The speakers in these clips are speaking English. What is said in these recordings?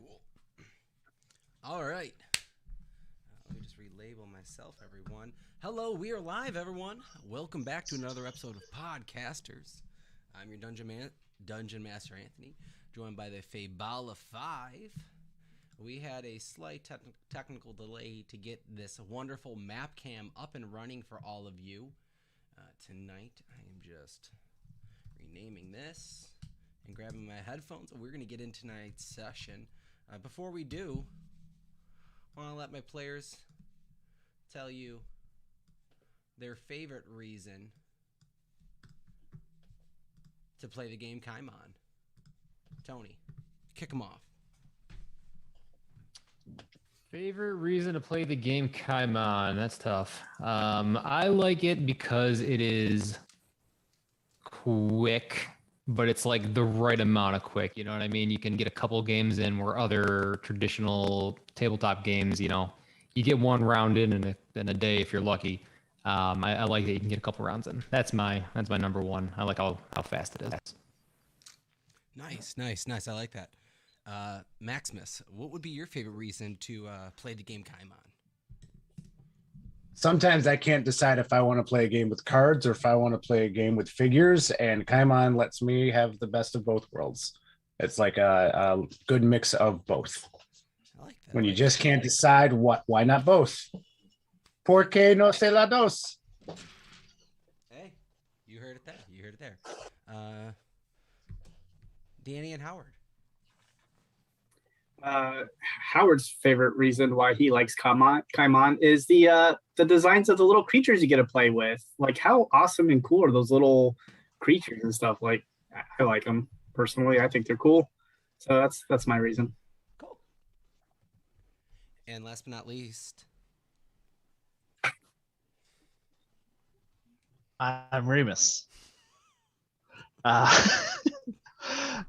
Cool. All right. Let me just relabel myself, everyone. Hello, we are live, everyone. Welcome back to another episode of Podcasters. I'm your Dungeon Master Anthony, joined by the Faybala 5. We had a slight technical delay to get this wonderful map cam up and running for all of you. Tonight, I am just renaming this and grabbing my headphones. We're going to get into tonight's session. Before we do, I want to let my players tell you their favorite reason to play the game Kaimon. Tony, kick them off. Favorite reason to play the game Kaimon? That's tough. I like it because it is quick, but it's like the right amount of quick. You know what I mean? You can get a couple games in where other traditional tabletop games, you get one round in a day if you're lucky. I like that you can get a couple rounds in. That's my number one. I like how fast it is. Nice. I like that. Maximus, what would be your favorite reason to play the game Kaimon? Sometimes I can't decide if I want to play a game with cards or if I want to play a game with figures, and Kaimon lets me have the best of both worlds. It's like a good mix of both. I like that. When you just can't decide, why not both? ¿Por qué no se la dos? Hey, you heard it there. Danny and Howard. Howard's favorite reason why he likes Kaimon is the designs of the little creatures you get to play with. Like, how awesome and cool are those little creatures and stuff? Like, I like them personally. I think they're cool. So that's my reason. Cool. And last but not least, I'm Remus. And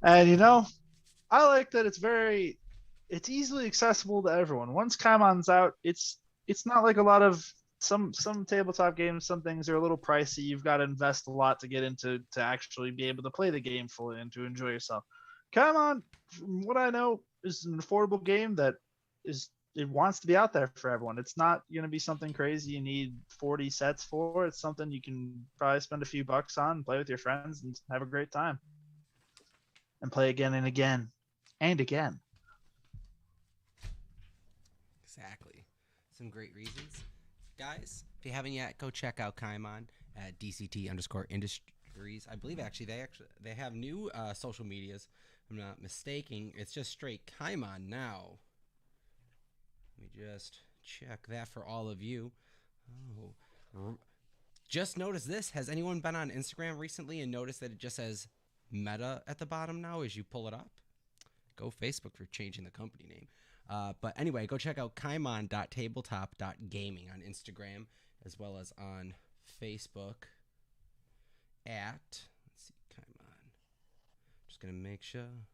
I like that it's easily accessible to everyone. Once Kaimon's out, it's not like a lot of some tabletop games. Some things are a little pricey. You've got to invest a lot to get into to actually be able to play the game fully and to enjoy yourself. Kaimon, from what I know, is an affordable game that it wants to be out there for everyone. It's not going to be something crazy you need 40 sets for. It's something you can probably spend a few bucks on, play with your friends, and have a great time. And play again and again and again. Exactly. Some great reasons. Guys, if you haven't yet, go check out Kaimon at DCT_industries. I believe they have new social medias. If I'm not mistaken. It's just straight Kaimon now. Let me just check that for all of you. Oh, just noticed this. Has anyone been on Instagram recently and noticed that it just says Meta at the bottom now as you pull it up? Go Facebook for changing the company name. But anyway, go check out kaimon.tabletop.gaming on Instagram as well as on Facebook at, let's see, Kaimon. Just going to make sure.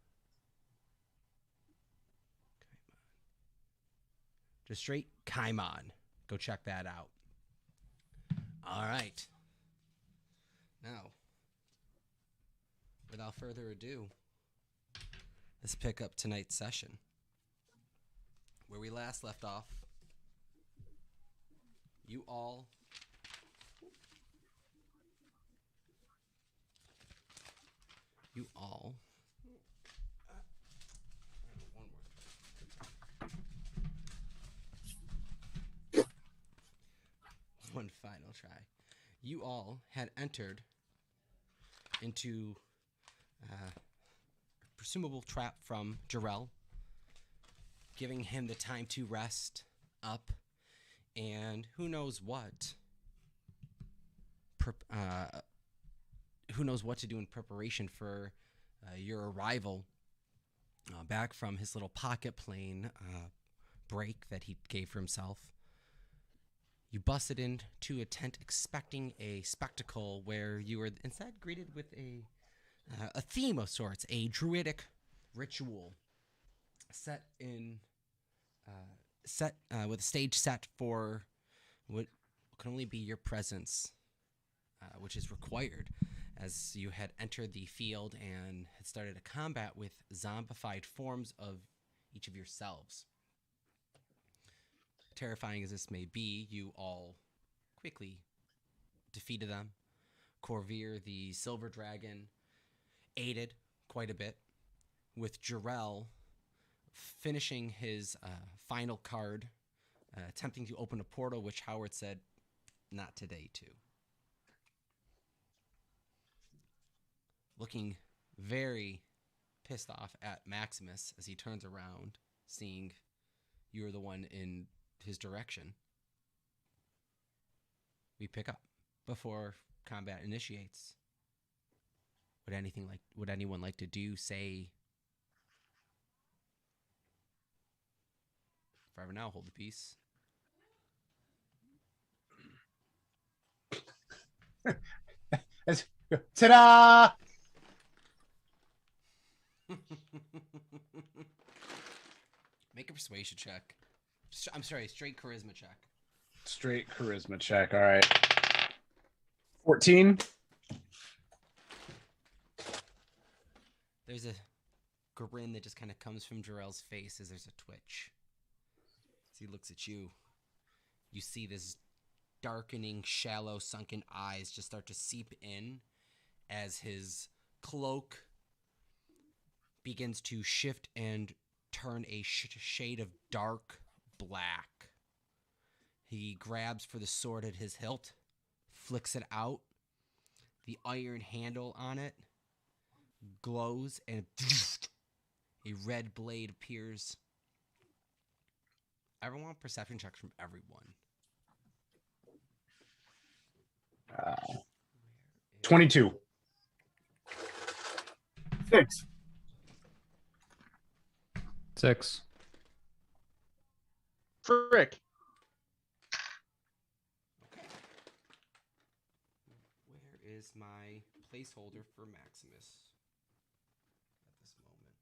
Just straight Kaimon. Go check that out. All right. Now, without further ado, let's pick up tonight's session. Where we last left off, you all one final try. You all had entered into a presumable trap from Jarrell, giving him the time to rest up, and who knows what to do in preparation for your arrival back from his little pocket plane break that he gave for himself. You busted into a tent expecting a spectacle where you were instead greeted with a theme of sorts, a druidic ritual set with a stage set for what can only be your presence, which is required as you had entered the field and had started a combat with zombified forms of each of yourselves. Terrifying as this may be, you all quickly defeated them. Corvir, the silver dragon, aided quite a bit, with Jarrell finishing his final card, attempting to open a portal, which Howard said, not today, too. Looking very pissed off at Maximus as he turns around, seeing you're the one in his direction. We pick up before combat initiates. Would anyone like to do, say, forever now, hold the peace? Ta-da! Make a persuasion check. I'm sorry, straight charisma check. Straight charisma check. All right. 14. There's a grin that just kind of comes from Jarrell's face as there's a twitch. As he looks at you, you see this darkening, shallow, sunken eyes just start to seep in as his cloak begins to shift and turn a shade of dark black. He grabs for the sword at his hilt, flicks it out. The iron handle on it glows, and a red blade appears. Everyone, perception checks from everyone. 22. 6. 6. Frick. Okay. Where is my placeholder for Maximus at this moment?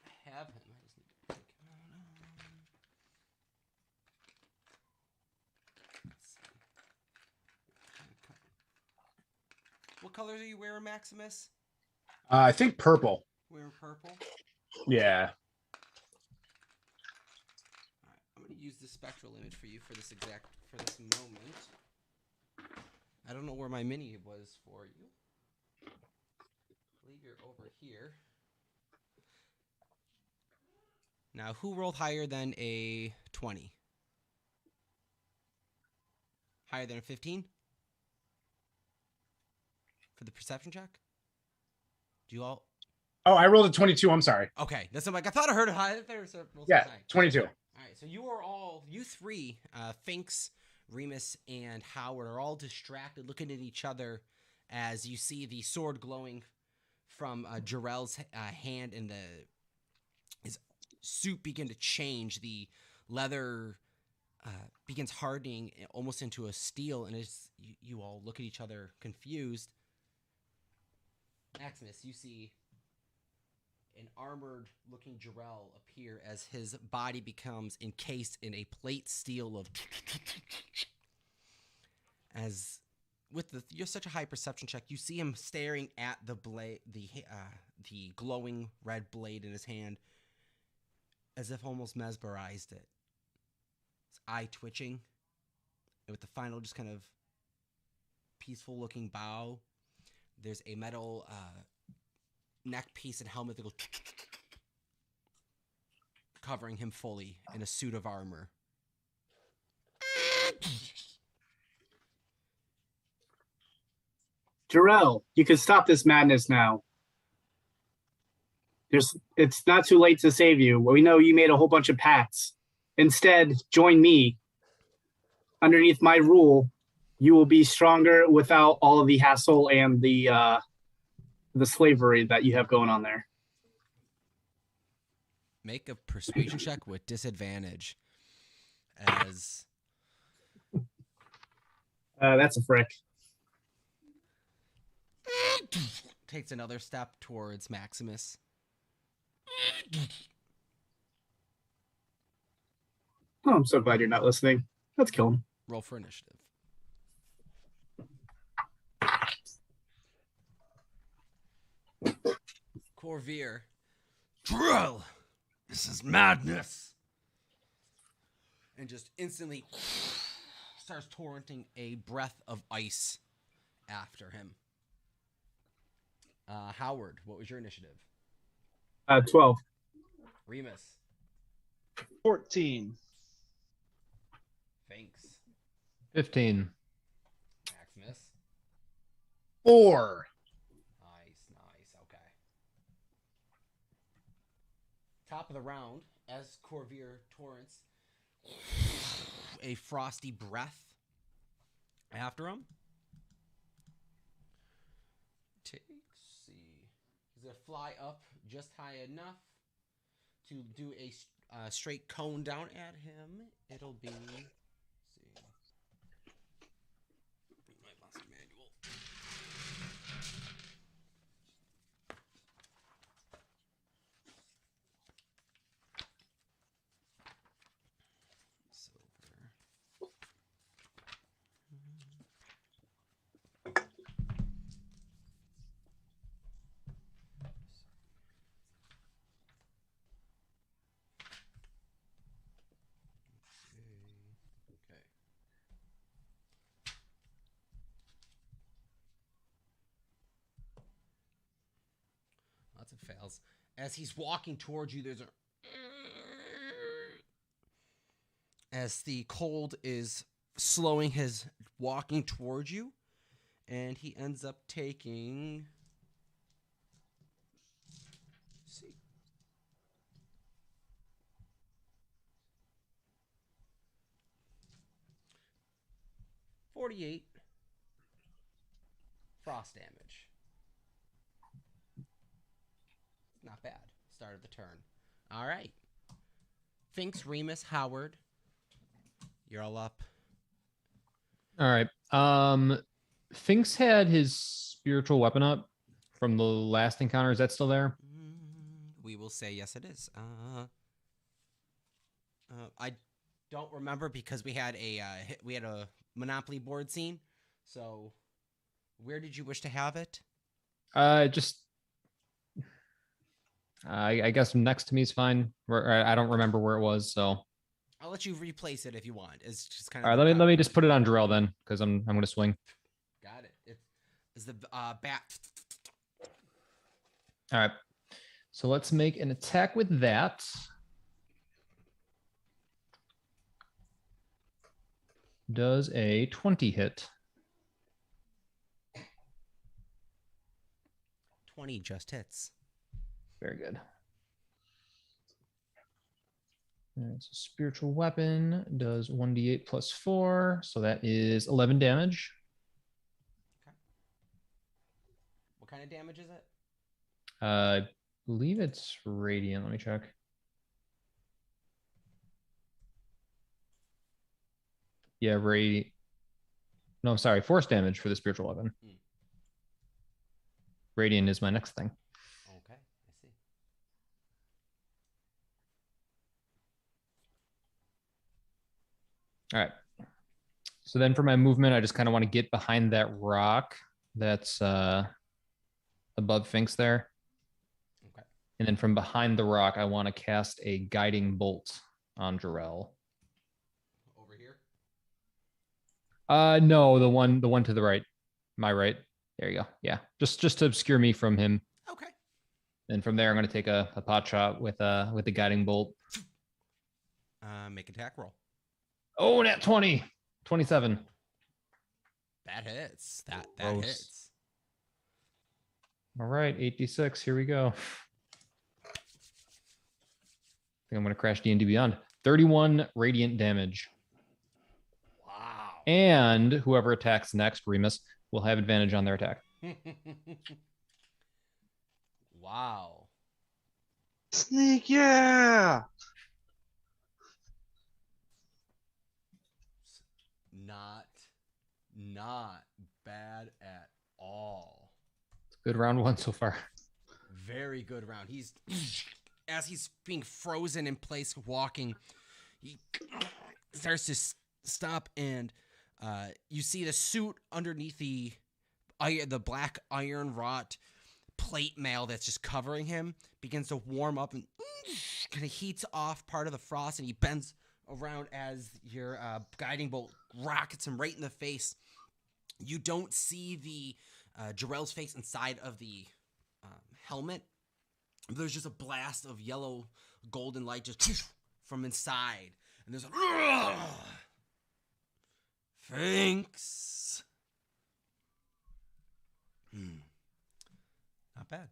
I have him. I just need to take him out. Let's see. What colors are you wearing, Maximus? I think purple. Wearing purple? Yeah. All right, I'm going to use the spectral image for you for this moment. I don't know where my mini was for you. I believe you're over here. Now, who rolled higher than a 20? Higher than a 15? For the perception check? Do you all... Oh, I rolled a 22. I'm sorry. Okay, that's like I thought I heard it high. Yeah, 22. All right, so you three, Finks, Remus, and Howard are all distracted, looking at each other as you see the sword glowing from Jarrell's hand, and his suit begin to change. The leather begins hardening almost into a steel, and as you all look at each other confused, Maximus, you see an armored-looking Jarrell appear as his body becomes encased in a plate steel of... As with you're such a high perception check, you see him staring at the blade, the glowing red blade in his hand, as if almost mesmerized it. His eye twitching, and with the final just kind of peaceful-looking bow, there's a metal neck piece and helmet that goes covering him fully in a suit of armor. Jarrell, you can stop this madness now. It's not too late to save you. We know you made a whole bunch of pacts. Instead, join me. Underneath my rule, you will be stronger without all of the hassle and the slavery that you have going on there. Make a persuasion check with disadvantage. As that's a frick. takes another step towards Maximus. Oh, I'm so glad you're not listening. Let's kill him. Roll for initiative. Corvir Drill! This is madness! And just instantly starts torrenting a breath of ice after him. Howard, what was your initiative? 12. Remus. 14. Thanks. 15. Maximus. 4. Nice. Okay. Top of the round, as Corvair torrents a frosty breath after him. See. He's going to fly up just high enough to do a straight cone down at him. It'll be... see. My monster manual. Silver. Okay. Lots of fails. As he's walking towards you, there's a... as the cold is slowing his walking towards you, and he ends up taking... let's see. 48 frost damage. Not bad. Start of the turn. All right. Finks, Remus, Howard. You're all up. All right. Finks had his spiritual weapon up from the last encounter. Is that still there? We will say yes, it is. I don't remember because we had a Monopoly board scene. So, where did you wish to have it? I guess next to me is fine. I don't remember where it was, so I'll let you replace it if you want. It's just kind all of. right. Let me just put it on Jarrell then, because I'm going to swing. Got it. It is the bat. All right. So let's make an attack with that. Does a 20 hit? 20 just hits. Very good. It's a spiritual weapon. Does 1d8 plus 4. So that is 11 damage. Okay. What kind of damage is it? I believe it's radiant. Let me check. Yeah, no, sorry, force damage for the spiritual weapon. Radiant is my next thing. Okay, I see. All right. So then for my movement, I just kind of want to get behind that rock that's above Finks there. Okay. And then from behind the rock, I want to cast a guiding bolt on Jarrell. Over here? No, the one to the right. My right. There you go. Yeah. Just to obscure me from him. Okay. And from there, I'm going to take a pot shot with the guiding bolt. Make attack roll. Oh, nat 20. 27. That hits. That Gross. hits. All right, 8d6. Here we go. I think I'm going to crash D&D Beyond. 31 radiant damage. Wow. And whoever attacks next, Remus, will have advantage on their attack. Wow. Sneak, yeah. Not bad at all. It's a good round one so far. Very good round. As he's being frozen in place walking, he starts to stop, and you see the suit underneath the black iron wrought plate mail that's just covering him begins to warm up and kind of heats off part of the frost, and he bends around as your guiding bolt rockets him right in the face. You don't see the Jarrell's face inside of the helmet. There's just a blast of yellow golden light just from inside, and there's a thanks. Not bad.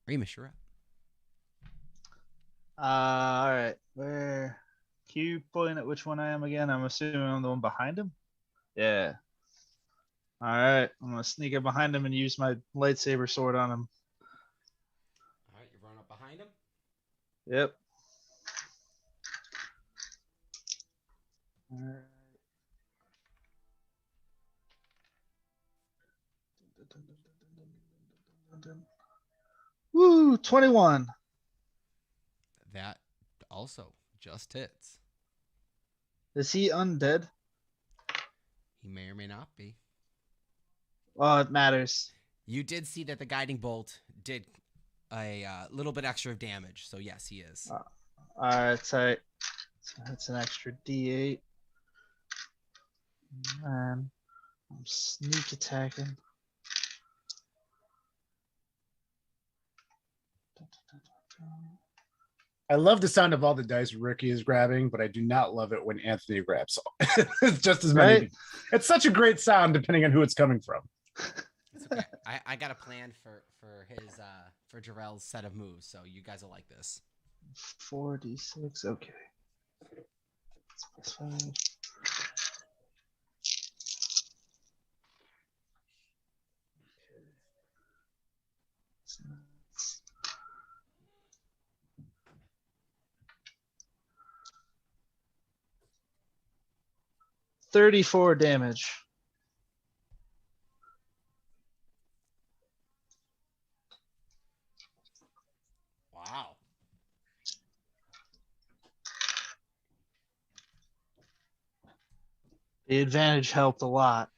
Remus, you're up. All right. Where? Can you point at which one I am again? I'm assuming I'm the one behind him. Yeah. All right. I'm gonna sneak up behind him and use my lightsaber sword on him. All right, you're running up behind him. Yep. All right. Woo! 21. That also just hits. Is he undead? He may or may not be. Oh, it matters. You did see that the guiding bolt did a little bit extra damage, so yes, he is. All right, tight. So that's an extra D8. Man, I'm sneak attacking. I love the sound of all the dice Ricky is grabbing, but I do not love it when Anthony grabs just as many. Right? It's such a great sound depending on who it's coming from. It's okay. I got a plan for Jarrell's set of moves, so you guys will like this. 4d6. Okay. That's +5. $34 damage. Wow. The advantage helped a lot.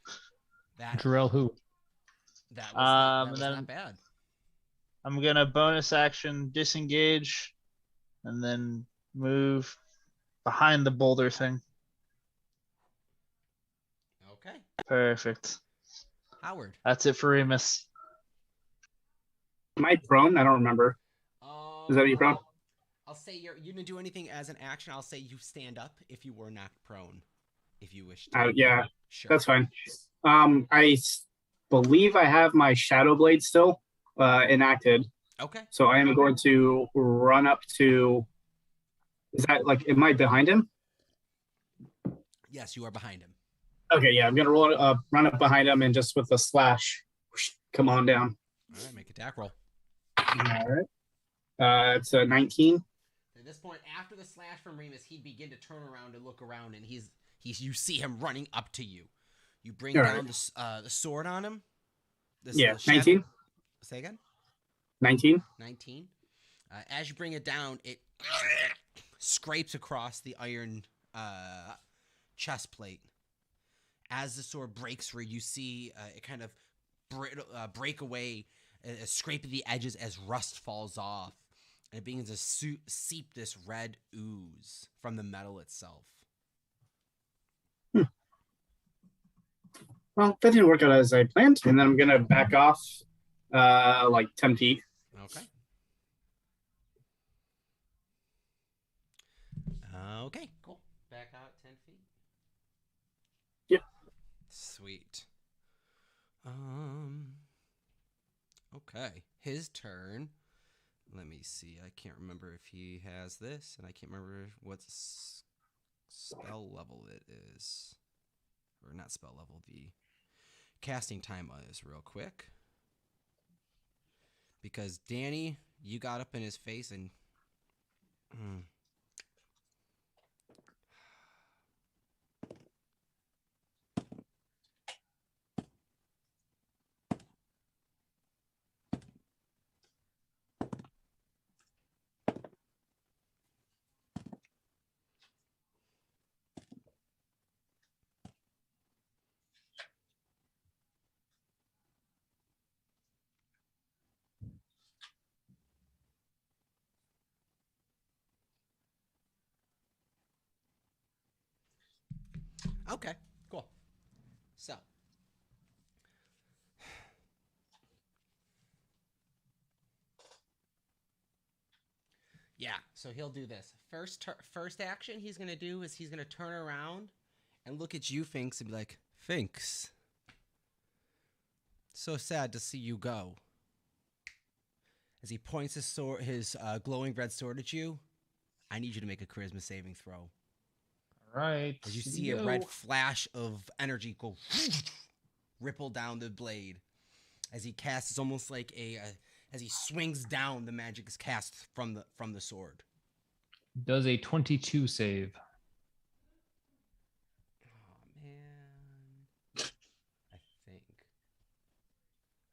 That Jarrell who? that was then- not bad. I'm gonna bonus action disengage, and then move behind the boulder thing. Okay. Perfect. Howard. That's it for Remus. Am I prone? I don't remember. Is that you prone? I'll say you didn't do anything as an action. I'll say you stand up if you were knocked prone, if you wish to. Yeah, Sure. that's fine. Believe I have my Shadow Blade still enacted. Okay. So I am going to run up to. Is that like, am I behind him? Yes, you are behind him. Okay, yeah, I'm gonna run up behind him and just with a slash, whoosh, come on down. All right, make attack roll. All right. It's a 19. At this point, after the slash from Remus, he'd begin to turn around and look around, and you see him running up to you. You bring All down the sword on him. Yeah, 19. Say again. 19. 19. As you bring it down, it scrapes across the iron chest plate. As the sword breaks through, you see it kind of break away, scrape at the edges as rust falls off, and it begins to seep this red ooze from the metal itself. Well, that didn't work out as I planned, and then I'm gonna back off like 10 feet. Okay. Okay, cool. Back out 10 feet. Yep. Sweet. Okay, his turn. Let me see. I can't remember if he has this, and I can't remember what spell level it is. Or not spell level, the casting time is real quick. Because Danny, you got up in his face and... Okay, cool. So. Yeah, so he'll do this. First action he's going to do is he's going to turn around and look at you, Finks, and be like, Finks, so sad to see you go. As he points his sword, his glowing red sword at you, I need you to make a charisma saving throw. All right. As you see a red flash of energy go ripple down the blade. As he casts, it's almost like as he swings down, the magic is cast from the sword. Does a 22 save? Oh man,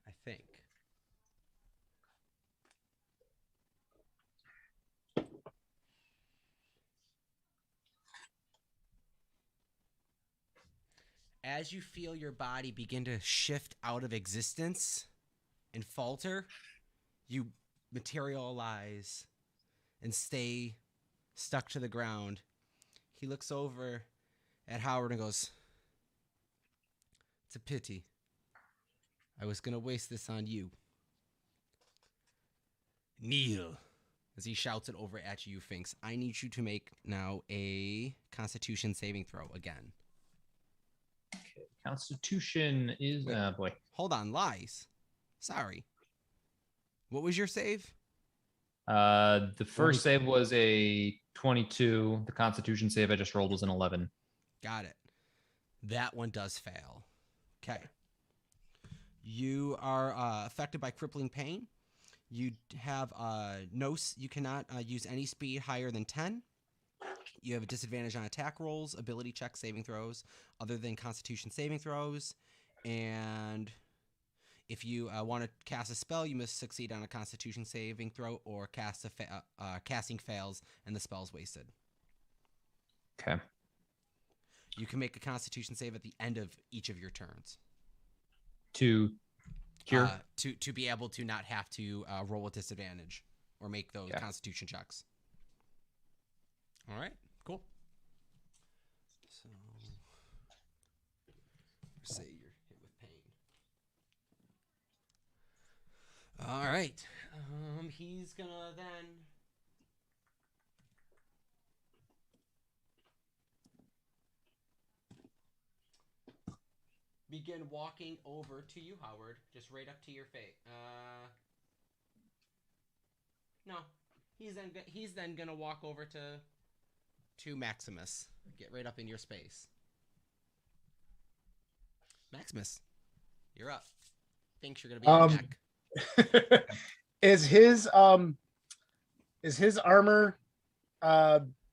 I think. As you feel your body begin to shift out of existence and falter, you materialize and stay stuck to the ground. He looks over at Howard and goes, it's a pity. I was going to waste this on you. Kneel. As he shouts it over at you, Finks, I need you to make now a Constitution saving throw again. Okay. Constitution is boy. Hold on, lies. Sorry. What was your save? The first save was a 22. The Constitution save I just rolled was an 11. Got it. That one does fail. Okay. You are affected by crippling pain. You have you cannot use any speed higher than 10. You have a disadvantage on attack rolls, ability checks, saving throws, other than Constitution saving throws. And if you want to cast a spell, you must succeed on a Constitution saving throw, or casting fails and the spell's wasted. Okay. You can make a Constitution save at the end of each of your turns. To cure? To be able to not have to roll with disadvantage or make those Constitution checks. All right, cool. So, say you're hit with pain. All right. He's gonna then begin walking over to you, Howard, just right up to your face. No, he's then gonna walk over to Maximus. Get right up in your space. Maximus, you're up. Thinks you're gonna be on deck. Is his armor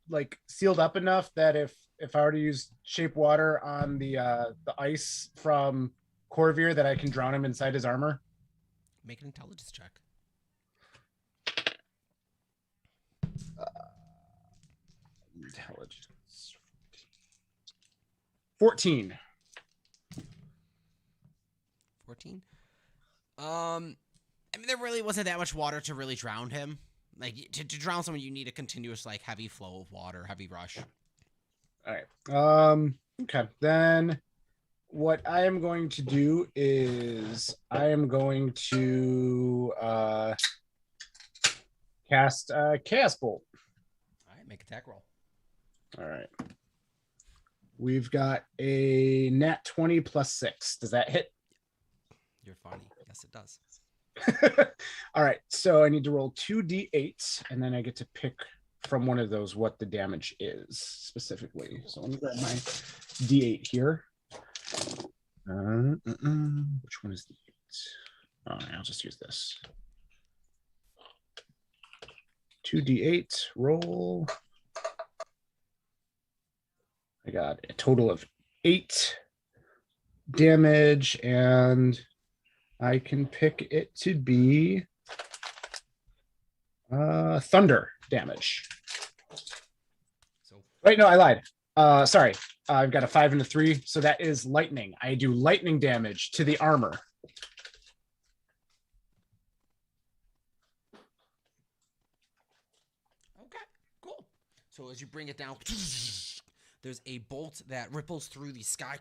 like sealed up enough that if I were to use shape water on the ice from Corvair, that I can drown him inside his armor? Make an intelligence check. Intelligence. 14. 14. I mean, there really wasn't that much water to really drown him. Like, to drown someone, you need a continuous, like, heavy flow of water, heavy rush. All right. Okay. Then what I am going to do is I am going to cast Chaos Bolt. All right, make attack roll. All right. We've got a nat 20 plus 6. Does that hit? You're funny. Yes, it does. All right. So I need to roll 2d8, and then I get to pick from one of those what the damage is specifically. So let me grab my d8 here. Which one is the 8? All right, I'll just use this. 2d8 roll. I got a total of 8 damage, and I can pick it to be thunder damage. So wait, no, I lied. Sorry, I've got a 5 and a 3, so that is lightning. I do lightning damage to the armor. okay, cool. So as you bring it down, There's a bolt that ripples through the sky,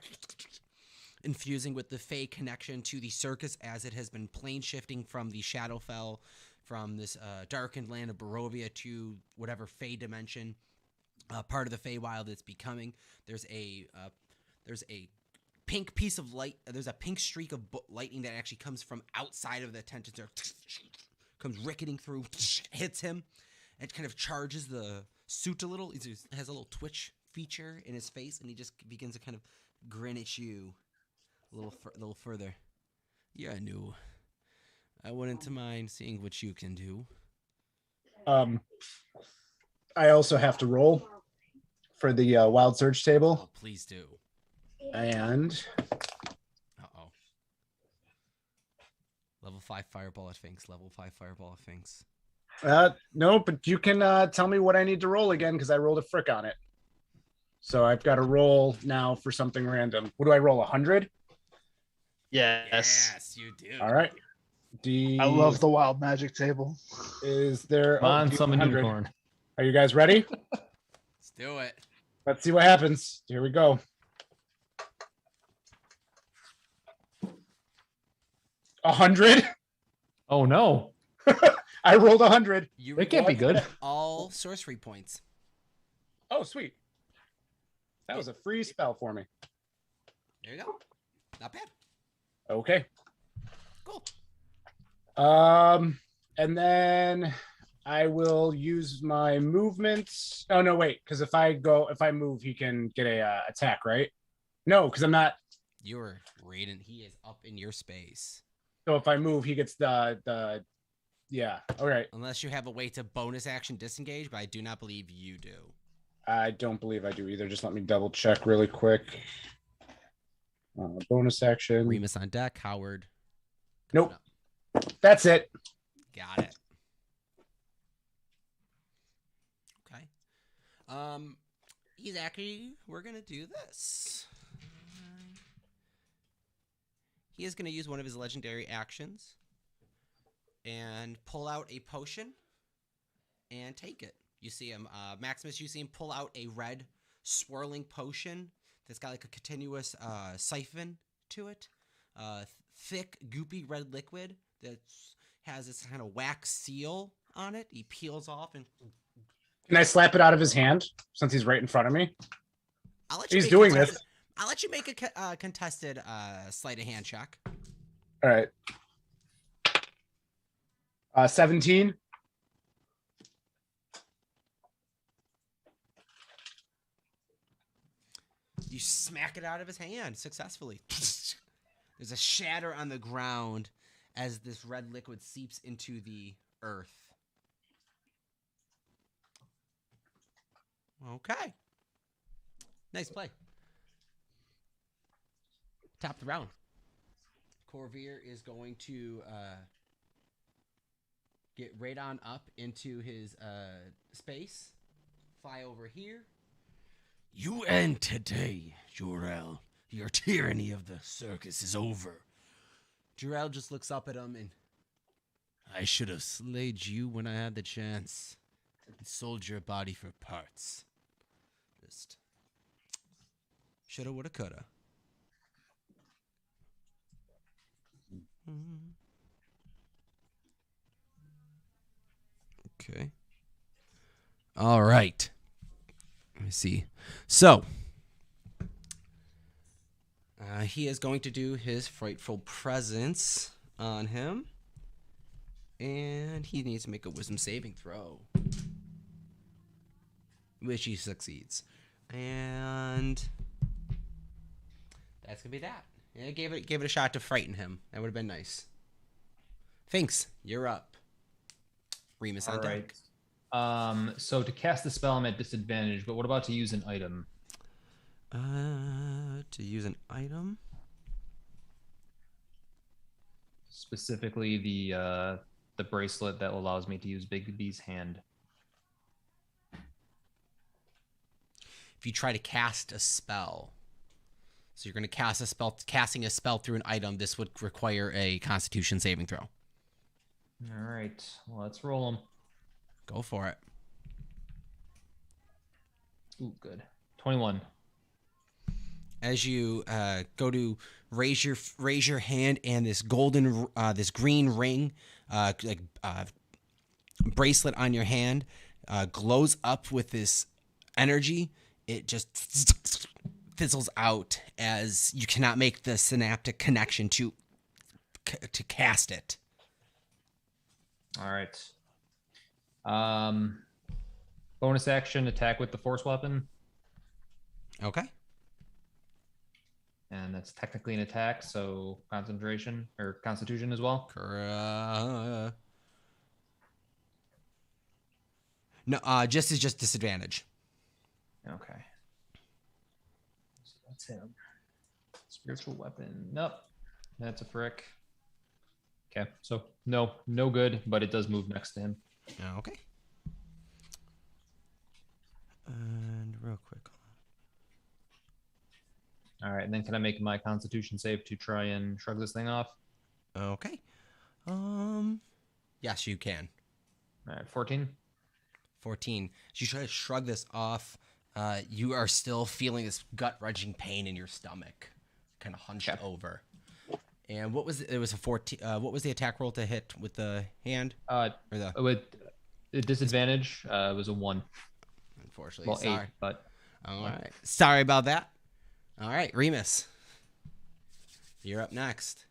infusing with the Fey connection to the circus as it has been plane shifting from the Shadowfell, from this darkened land of Barovia to whatever Fey dimension part of the Feywild it's becoming. There's a pink piece of light. There's a pink streak of lightning that actually comes from outside of the tent. Comes ricketing through, hits him. It kind of charges the suit a little. He has a little twitch feature in his face, and he just begins to kind of grin at you a little further. You're new. I wouldn't mind seeing what you can do. I also have to roll for the Wild Search table. Oh, please do. And Uh-oh. Level 5 Fireball at Finks. Level 5 Fireball at Finks. no, but you can tell me what I need to roll again, because I rolled a frick on it. So I've got to roll now for something random. What do I roll, 100? Yes. Yes, you do. All right. I love the wild magic table. Is there... Come on, summon 100. unicorn. Are you guys ready? Let's do it. Let's see what happens. Here we go. 100. Oh no, I rolled 100. You it can't be regain good. all sorcery points. Oh, sweet. That was a free spell for me. There you go. Not bad. Okay. Cool. And then I will use my movements. Oh no, wait, because if I move, he can get a attack, right? No, because I'm not. You're Raiden. He is up in your space. So if I move, he gets the yeah. All right. Unless you have a way to bonus action disengage, but I do not believe you do. I don't believe I do either. Just let me double check really quick. Bonus action. Remus on deck. Howard. Nope. That's it. Got it. Okay. He's actually, we're gonna do this. He is gonna use one of his legendary actions and pull out a potion and take it. You see him, Maximus. You see him pull out a red swirling potion that's got like a continuous siphon to it. Thick, goopy red liquid that has this kind of wax seal on it. He peels off and. Can I slap it out of his hand since he's right in front of me? I'll let you He's doing contested, this. I'll let you make a contested sleight of hand check. All right. 17. You smack it out of his hand successfully. There's a shatter on the ground as this red liquid seeps into the earth. Okay. Nice play. Top of the round. Corvair is going to get right on up into his space. Fly over here. You end today, Jor-El. Your tyranny of the circus is over. Jor-El just looks up at him and... I should have slayed you when I had the chance. And sold your body for parts. Just... Shoulda, woulda, coulda. Okay. All right. Let me see. So, he is going to do his Frightful Presence on him. And he needs to make a Wisdom saving throw. Which he succeeds. And that's going to be that. Yeah, gave it a shot to frighten him. That would have been nice. Finks, you're up. Remus on deck. So to cast the spell, I'm at disadvantage, but what about to use an item? To use an item? Specifically the bracelet that allows me to use Big B's hand. If you try to cast a spell, so you're going to cast a spell, casting a spell through an item, this would require a Constitution saving throw. All right, let's roll them. Go for it. Ooh, good. 21. As you go to raise your hand, and this green ring, bracelet on your hand, glows up with this energy. It just fizzles out as you cannot make the synaptic connection to cast it. All right. Bonus action, attack with the force weapon. Okay. And that's technically an attack, so concentration or constitution as well. No, just disadvantage. Okay. So that's him. Spiritual weapon. Nope. That's a frick. Okay. So no good, but it does move next to him. Okay. And real quick. All right. And then can I make my constitution save to try and shrug this thing off? Okay. Yes, you can. All right. 14. 14. As you try to shrug this off, you are still feeling this gut-wrenching pain in your stomach, kind of hunched over. And what was it? Was a 14. What was the attack roll to hit with the hand? With the disadvantage, it was a 1. Unfortunately, well, sorry. 8, but all right. Sorry about that. All right, Remus, you're up next.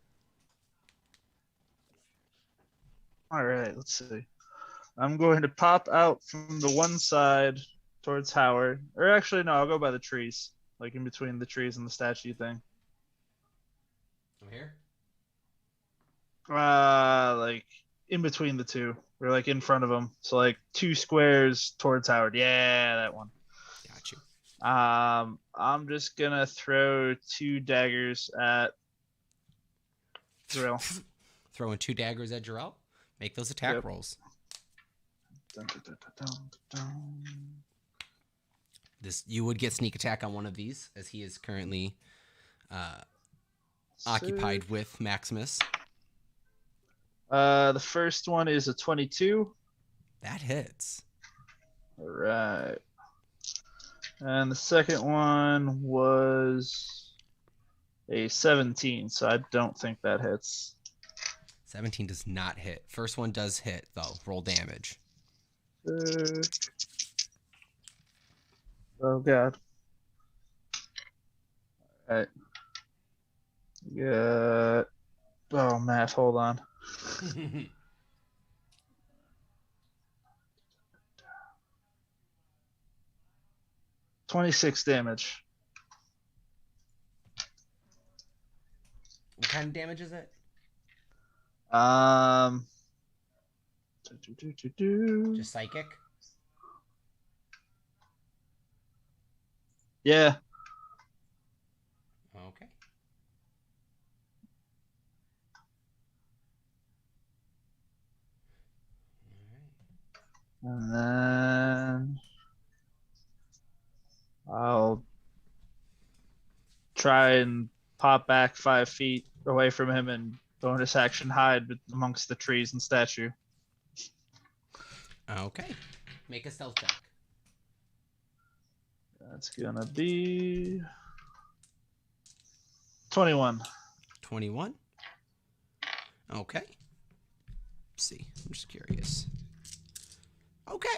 All right, let's see. I'm going to pop out from the one side towards Howard. Or actually, no, I'll go by the trees, like in between the trees and the statue thing. I'm here. Like in between the two, or like in front of them. So like 2 squares towards Howard. Yeah, that one. Got you. I'm just gonna throw 2 daggers at Drill. Throwing 2 daggers at Jarrell. Make those attack rolls. Dun, dun, dun, dun, dun. You would get sneak attack on one of these, as he is currently occupied with Maximus. The first one is a 22. That hits. All right. And the second one was a 17, so I don't think that hits. 17 does not hit. First one does hit, though. Roll damage. Oh, God. All right. Yeah. Oh, Matt, hold on. 26 damage. What kind of damage is it? Just psychic? Yeah. Okay. And then I'll try and pop back 5 feet away from him and bonus action hide amongst the trees and statue. Okay. Make a stealth check. That's gonna be 21. 21. Okay. Let's see. I'm just curious. Okay.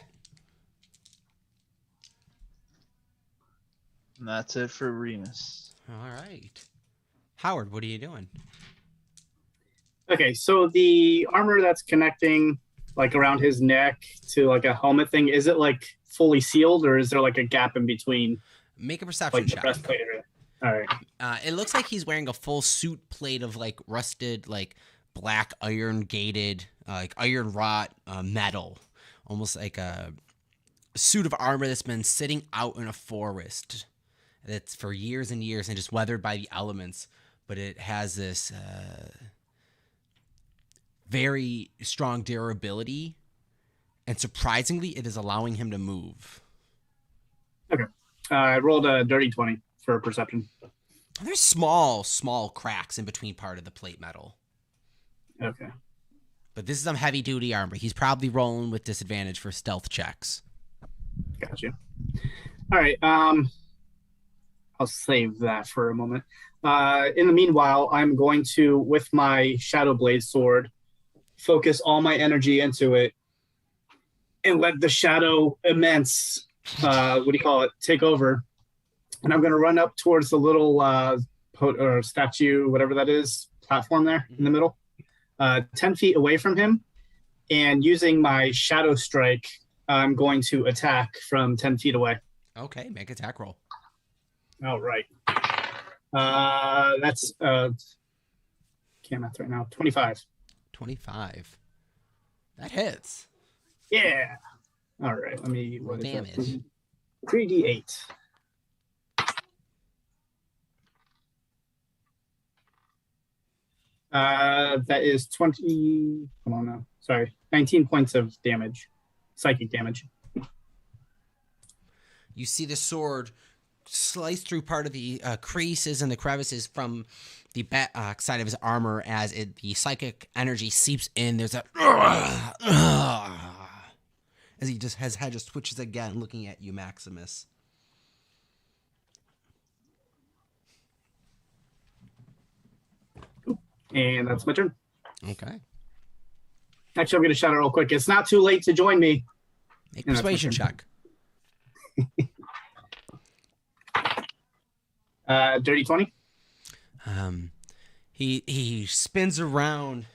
And that's it for Remus. All right. Howard, what are you doing? Okay, so the armor that's connecting like around his neck to like a helmet thing, is it like fully sealed, or is there like a gap in between? Make a perception Like the check. breastplate area. All right. It looks like he's wearing a full suit plate of like rusted, like black iron gated, like iron wrought metal, almost like a suit of armor that's been sitting out in a forest that's for years and years and just weathered by the elements. But it has this very strong durability, and surprisingly, it is allowing him to move. Okay. I rolled a dirty 20 for perception. There's small cracks in between part of the plate metal. Okay. But this is some heavy duty armor. He's probably rolling with disadvantage for stealth checks. Gotcha. All right. I'll save that for a moment. In the meanwhile, I'm going to, with my Shadow Blade sword, focus all my energy into it and let the shadow immense, take over. And I'm going to run up towards the little or statue, whatever that is, platform there in the middle, 10 feet away from him. And using my Shadow Strike, I'm going to attack from 10 feet away. Okay, make attack roll. All right. That's can't math right now. 25. 25. That hits. Yeah. All right. Let me roll damage. 3d8. That is 20. Hold on now. Sorry, 19 points of damage, psychic damage. You see the sword slice through part of the creases and the crevices from the back side of his armor as the psychic energy seeps in. There's a as his head just twitches again, looking at you, Maximus. And that's my turn. Okay. Actually, I'm going to shout out real quick. It's not too late to join me. Make persuasion check. Dirty 20. He spins around,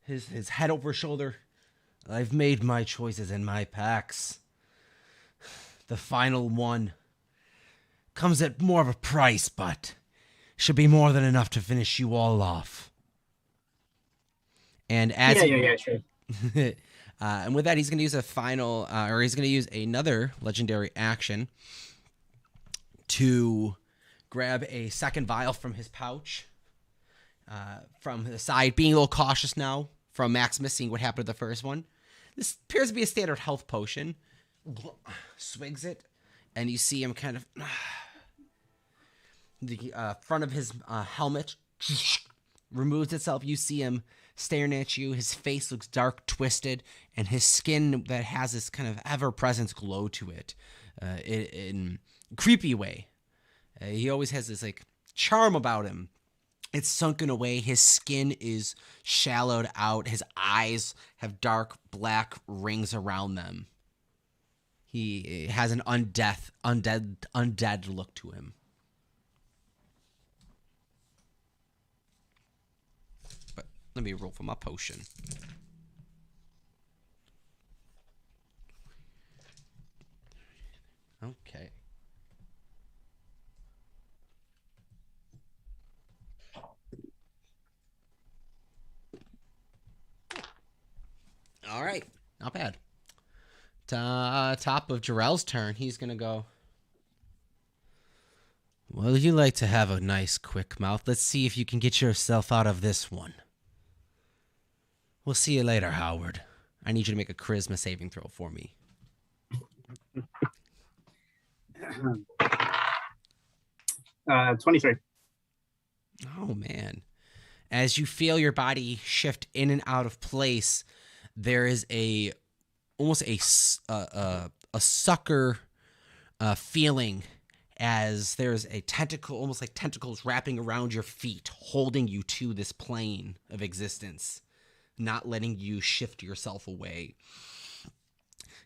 his head over his shoulder. I've made my choices in my packs. The final one comes at more of a price, but should be more than enough to finish you all off. And as sure. And with that, he's going to use he's going to use another legendary action to grab a second vial from his pouch, from the side, being a little cautious now from Maximus, seeing what happened to the first one. This appears to be a standard health potion. Swigs it, and you see him kind of the front of his helmet removes itself. You see him staring at you. His face looks dark, twisted, and his skin that has this kind of ever-present glow to it, in a creepy way. He always has this like charm about him. It's sunken away. His skin is shallowed out. His eyes have dark black rings around them. He has an undead look to him. But let me roll for my potion. Okay. All right, not bad. Top of Jarrell's turn. He's gonna go. Well, you like to have a nice quick mouth. Let's see if you can get yourself out of this one. We'll see you later, Howard. I need you to make a charisma saving throw for me. 23. Oh man! As you feel your body shift in and out of place, there is almost a sucker feeling, as there's a tentacle, almost like tentacles wrapping around your feet, holding you to this plane of existence, not letting you shift yourself away.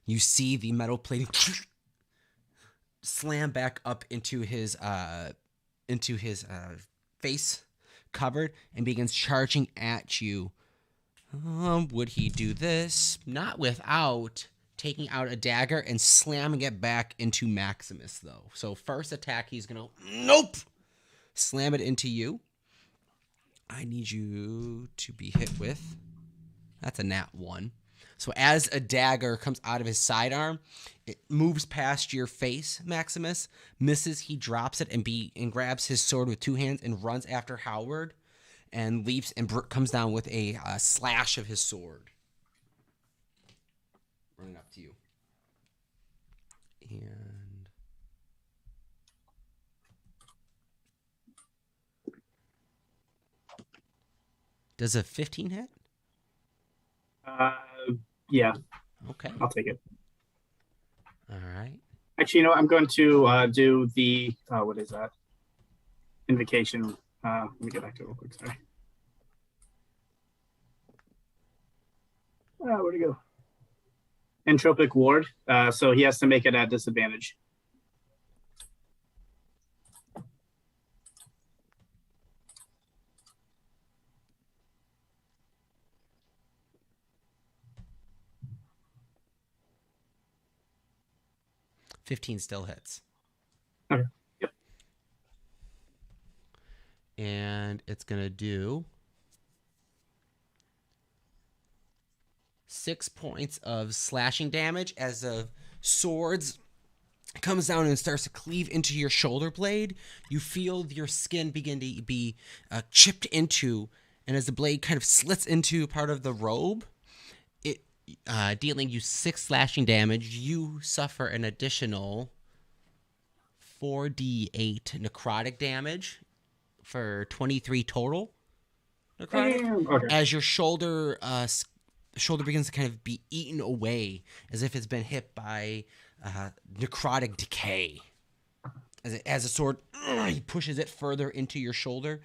You see the metal plating slam back up into his face covered and begins charging at you. Would he do this? Not without taking out a dagger and slamming it back into Maximus, though. So first attack, he's going to, nope, slam it into you. I need you to be hit with, that's a nat 1. So as a dagger comes out of his sidearm, it moves past your face, Maximus, misses, he drops it and grabs his sword with two hands and runs after Howard. And leaps and comes down with a slash of his sword. Running up to you. And does a 15 hit? Yeah. Okay. I'll take it. All right. Actually, I'm going to do the, what is that? Invocation. Let me get back to it real quick. Sorry. Where'd it go? Entropic Ward. So he has to make it at disadvantage. $15 still hits. Okay. Yep. And it's going to do 6 points of slashing damage as the swords comes down and starts to cleave into your shoulder blade. You feel your skin begin to be chipped into, and as the blade kind of slits into part of the robe, it dealing you 6 slashing damage. You suffer an additional 4d8 necrotic damage for 23 total necrotic. Damn. Okay. As your shoulder begins to kind of be eaten away as if it's been hit by necrotic decay. As a sword, he pushes it further into your shoulder,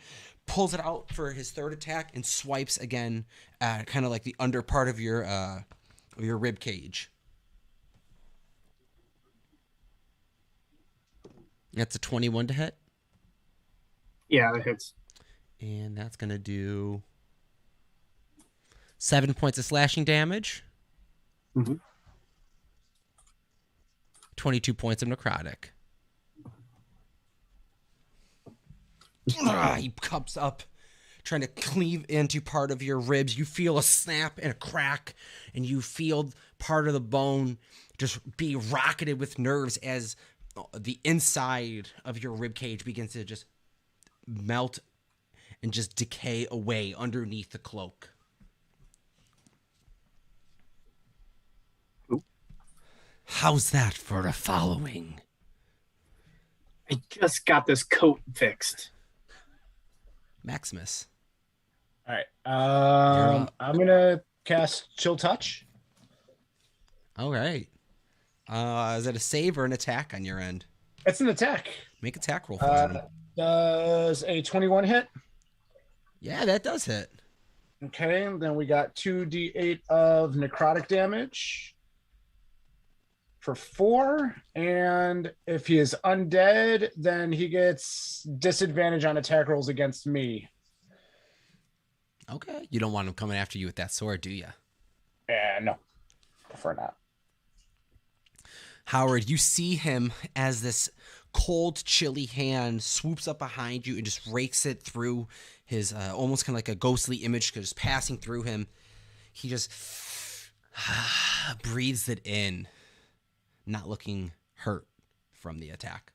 pulls it out for his third attack, and swipes again at kind of like the under part of your rib cage. That's a 21 to hit. Yeah, that hits. And that's going to do 7 points of slashing damage. Mm-hmm. 22 points of necrotic. He comes up, trying to cleave into part of your ribs. You feel a snap and a crack, and you feel part of the bone just be rocketed with nerves as the inside of your rib cage begins to just melt and just decay away underneath the cloak. How's that for a following? I just got this coat fixed. Maximus. All right. I'm gonna cast Chill Touch. All right. Is it a save or an attack on your end? It's an attack. Make attack roll for me. Does a 21 hit? Yeah, that does hit. Okay, and then we got 2d8 of necrotic damage for 4. And if he is undead, then he gets disadvantage on attack rolls against me. Okay. You don't want him coming after you with that sword, do you? No. Prefer not. Howard, you see him as this cold, chilly hand swoops up behind you and just rakes it through his almost kind of like a ghostly image just passing through him. He just breathes it in, not looking hurt from the attack.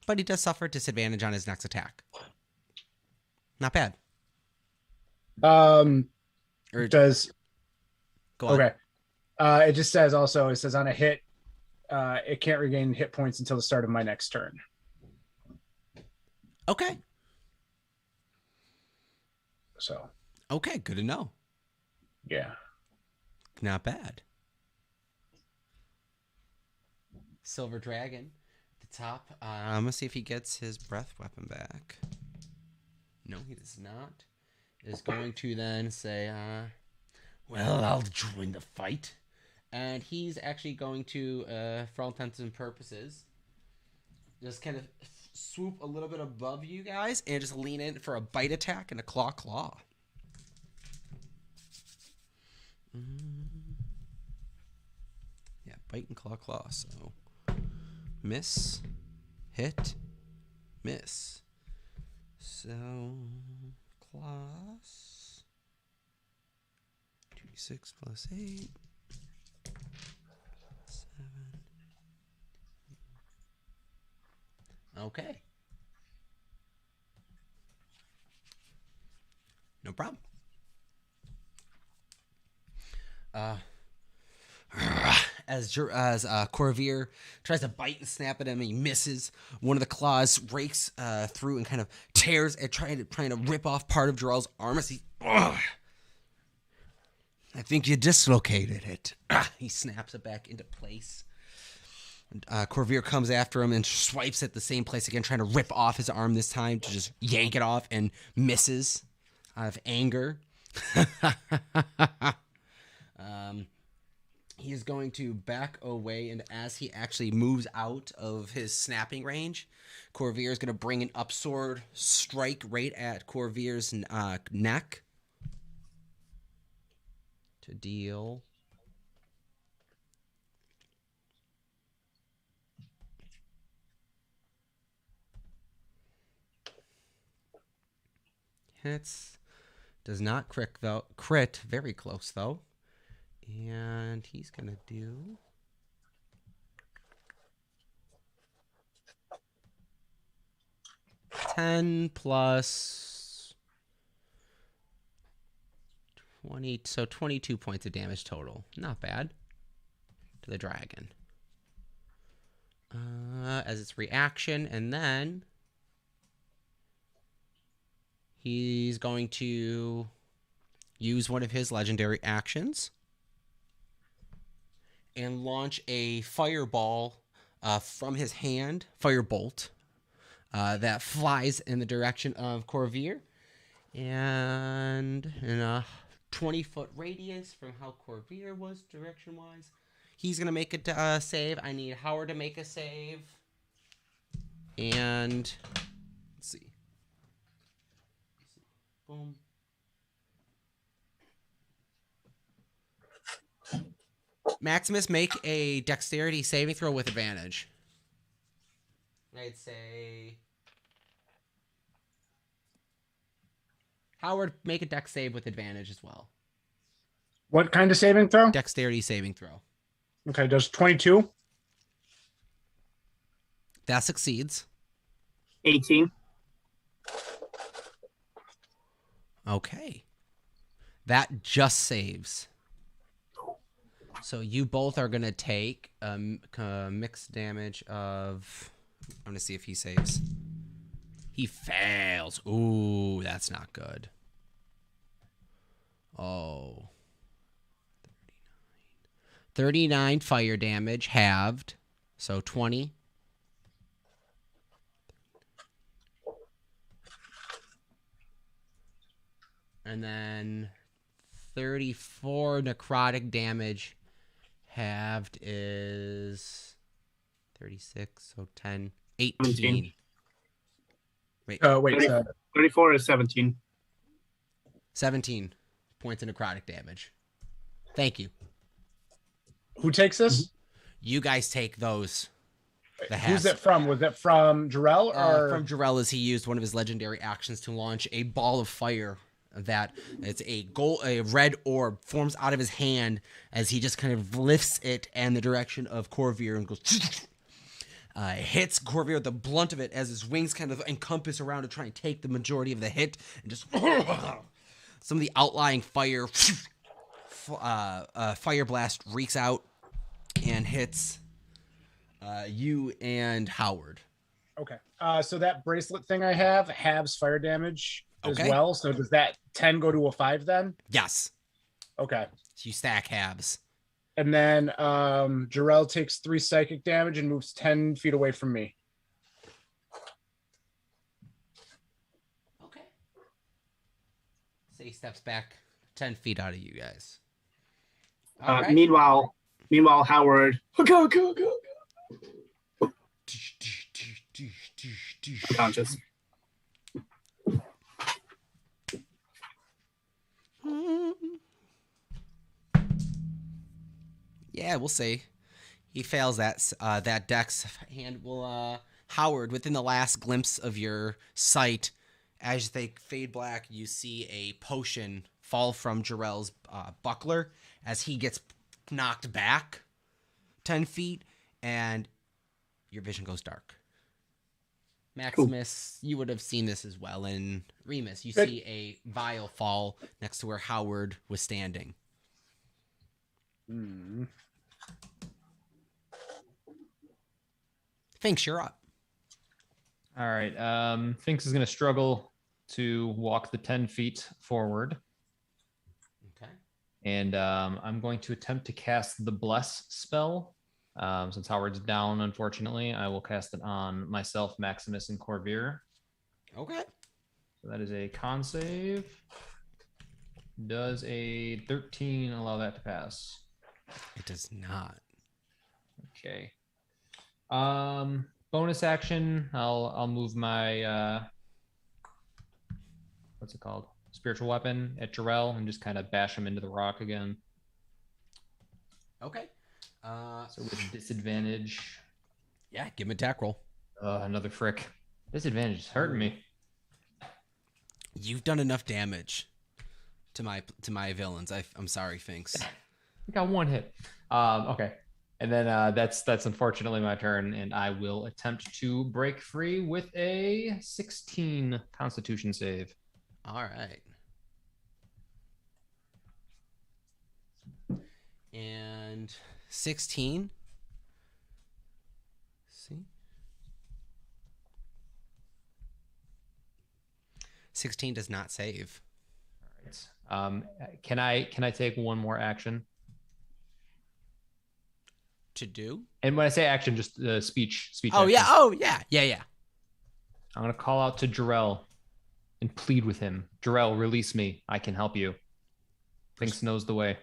But he does suffer disadvantage on his next attack. Not bad. Or does... Go on. Okay. It just says also, it says on a hit, it can't regain hit points until the start of my next turn. Okay. So. Okay, good to know. Yeah. Not bad. Silver Dragon at the top. I'm going to see if he gets his breath weapon back. No, he does not. Is going to then say, well, I'll join the fight. And he's actually going to, for all intents and purposes, just kind of swoop a little bit above you guys and just lean in for a bite attack and a claw. Yeah, bite and claw. So, miss, hit, miss. So, claws. 2d6 plus 8. 7. Okay. No problem. As Corvair tries to bite and snap at him, he misses. One of the claws rakes through and kind of tears and trying to rip off part of Jarrell's arm. As I think you dislocated it. He snaps it back into place. Corvair comes after him and swipes at the same place again, trying to rip off his arm this time to just yank it off, and misses out of anger. He is going to back away, and as he actually moves out of his snapping range, Corvair is going to bring an upsword strike right at Corvair's neck to deal. Hits. Does not crit though. Crit. Very close though. And he's gonna do 10 plus 20, so 22 points of damage total. Not bad to the dragon. As its reaction, and then he's going to use one of his legendary actions and launch a fireball from his hand, firebolt, that flies in the direction of Corvair. And in a 20-foot radius from how Corvair was direction-wise, he's going to make a save. I need Howard to make a save. And let's see. Boom. Maximus, make a dexterity saving throw with advantage. I'd say Howard, make a dex save with advantage as well. What kind of saving throw? Dexterity saving throw. Okay, does 22? That succeeds. 18. Okay. That just saves. So you both are going to take mixed damage of... I'm going to see if he saves. He fails. Ooh, that's not good. Oh. 39 fire damage, halved. So 20. And then 34 necrotic damage, halved is 36, so 10, 18. 17. Wait, 34 is 17. 17 points of necrotic damage. Thank you. Who takes this? You guys take those. Who's it from? Was it from Jarrell? Or From Jarrell, as he used one of his legendary actions to launch a ball of fire that it's a red orb forms out of his hand as he just kind of lifts it in the direction of Corvair and goes hits Corvair with the blunt of it as his wings kind of encompass around to try and take the majority of the hit, and just some of the outlying fire fire blast reeks out and hits you and Howard. Okay. So that bracelet thing I have halves fire damage as Okay. well. So does that 10 go to a 5 then? Yes. Okay. So you stack halves. And then Jarrell takes 3 psychic damage and moves 10 feet away from me. Okay. So he steps back 10 feet out of you guys. All right. Meanwhile, Howard. Go. Unconscious. Yeah, we'll see. He fails that dex, and will Howard, within the last glimpse of your sight, as they fade black, you see a potion fall from Jarrell's buckler as he gets knocked back 10 feet, and your vision goes dark. Maximus, you would have seen this as well. And Remus, you see a vial fall next to where Howard was standing. Finks, you're up. All right. Finks is going to struggle to walk the 10 feet forward. Okay. And I'm going to attempt to cast the Bless spell Since Howard's down, unfortunately, I will cast it on myself, Maximus, and Corvair. Okay. So that is a con save. Does a 13 allow that to pass? It does not. Okay. Bonus action. I'll move my what's it called? Spiritual weapon at Jarrell and just kind of bash him into the rock again. Okay. So with disadvantage. Yeah, give him attack roll. Another frick. Disadvantage is hurting me. You've done enough damage to my villains. I'm sorry, Finks. I got one hit. Okay. And then that's unfortunately my turn, and I will attempt to break free with a 16 Constitution save. All right. And 16. See? 16 does not save. All right. Can I take one more action? To do? And when I say action, just speech. Oh, action. yeah. Oh, yeah. Yeah. I'm going to call out to Jarrell and plead with him. Jarrell, release me. I can help you. Finks knows the way.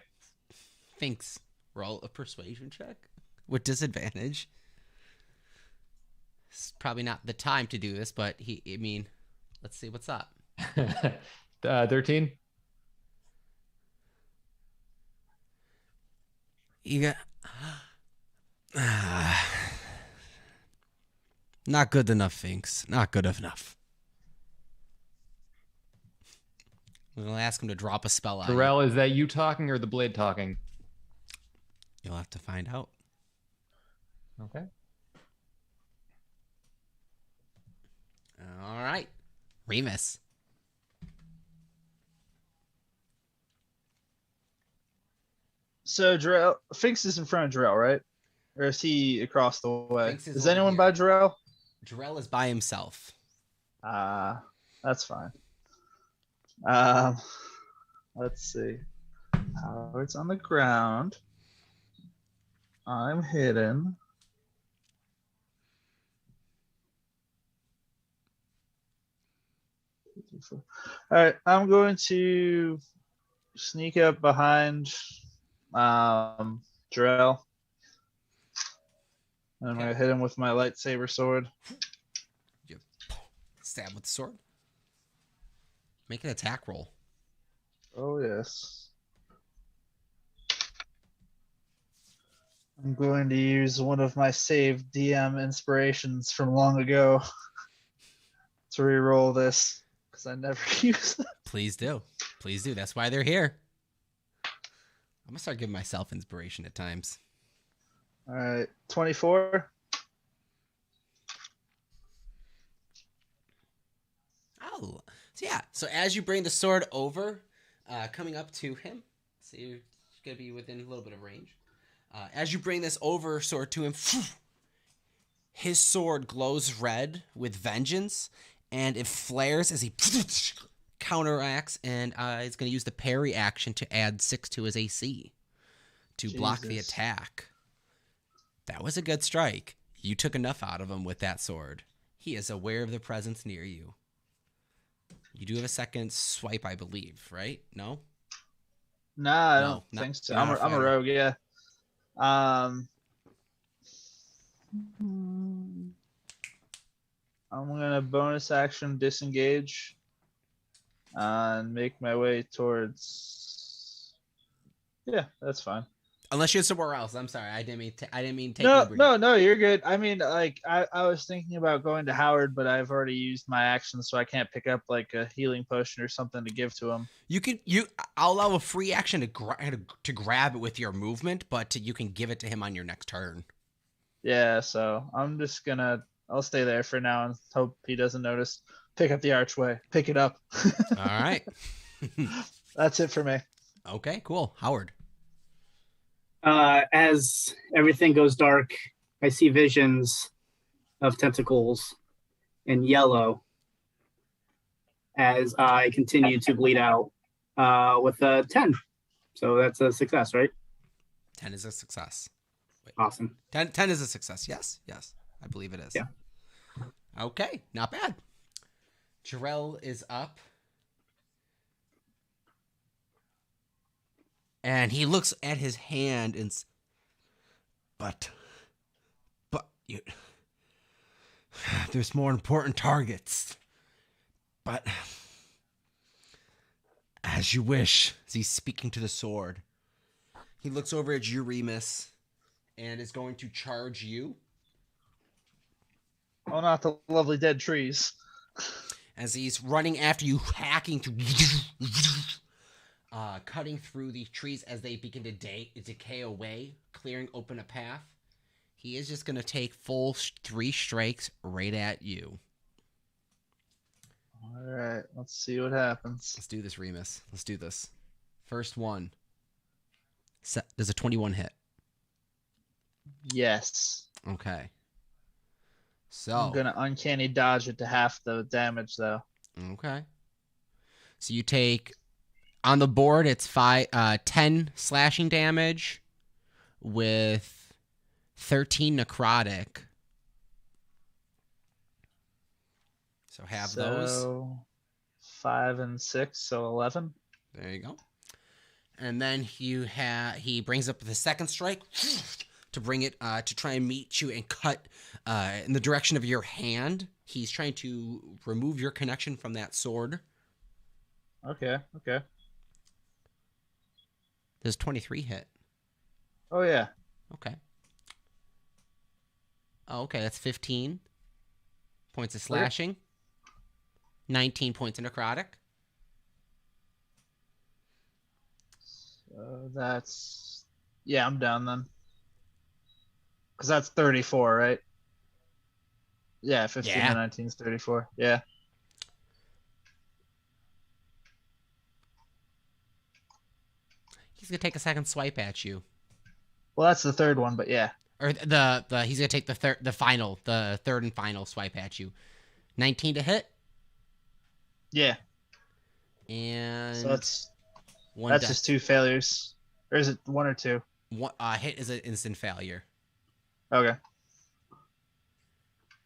Finks, roll a persuasion check with disadvantage. It's probably not the time to do this, but let's see what's up. 13? You got... Not good enough, Finks. Not good enough. We'll ask him to drop a spell on you. Jarrell, is that you talking or the blade talking? You'll have to find out. Okay. All right. Remus. So Jarrell, Finks is in front of Jarrell, right? Or is he across the way? Finks is Is over anyone here. by Jarrell? Jarrell is by himself. That's fine. Let's see. Howard's on the ground. I'm hidden. All right, I'm going to sneak up behind Jarrell. And I'm going to hit him with my lightsaber sword. You stab with the sword. Make an attack roll. Oh, yes. I'm going to use one of my saved DM inspirations from long ago to reroll this, because I never use them. Please do. Please do. That's why they're here. I'm going to start giving myself inspiration at times. All right, 24. Oh, so yeah. So as you bring the sword over, coming up to him, so you're going to be within a little bit of range. As you bring this sword to him, his sword glows red with vengeance, and it flares as he counteracts, and he's going to use the parry action to add 6 to his AC to block the attack. That was a good strike. You took enough out of him with that sword. He is aware of the presence near you. You do have a second swipe, I believe, right? No? Nah, I don't think so. I'm a rogue, yeah. I'm gonna bonus action disengage and make my way towards. Yeah, that's fine. Unless you're somewhere else. I'm sorry. I didn't mean take No, you're good. I mean, like I was thinking about going to Howard, but I've already used my action, so I can't pick up like a healing potion or something to give to him. I'll allow a free action to grab it with your movement, but you can give it to him on your next turn. Yeah, so I'll stay there for now and hope he doesn't notice. Pick up the archway. Pick it up. All right. That's it for me. Okay, cool. Howard. As everything goes dark, I see visions of tentacles in yellow as I continue to bleed out with a 10. So that's a success, right? 10 is a success. Awesome. 10 is a success. Yes, I believe it is. Yeah. Okay, not bad. Jarrell is up. And he looks at his hand and but you, there's more important targets. But as you wish, as he's speaking to the sword. He looks over at you, Remus, and is going to charge you. Oh, not the lovely dead trees. As he's running after you, hacking through, cutting through the trees as they begin to decay away, clearing open a path. He is just going to take full 3 strikes right at you. All right, let's see what happens. Let's do this, Remus. Let's do this. First one. Does a 21 hit? Yes. Okay. So I'm gonna uncanny dodge it to half the damage, though. Okay. So you take on the board. It's 10 slashing damage with 13 necrotic. So have those. 5 and 6, so 11. There you go. And then he brings up the second strike to bring it to try and meet you and cut in the direction of your hand. He's trying to remove your connection from that sword. Okay. Does 23 hit? Oh yeah. Okay. Oh, okay, that's 15 points of slashing. 19 points of necrotic. That's... Yeah, I'm down then. Because that's 34, right? Yeah, 15 Yeah. to 19 is 34. Yeah. He's gonna take a second swipe at you. Well, that's the third one, but yeah. Or he's gonna take the third and final swipe at you. 19 to hit. Yeah. And So that's one just 2 failures. Or is it 1 or 2? One hit is an instant failure. Okay.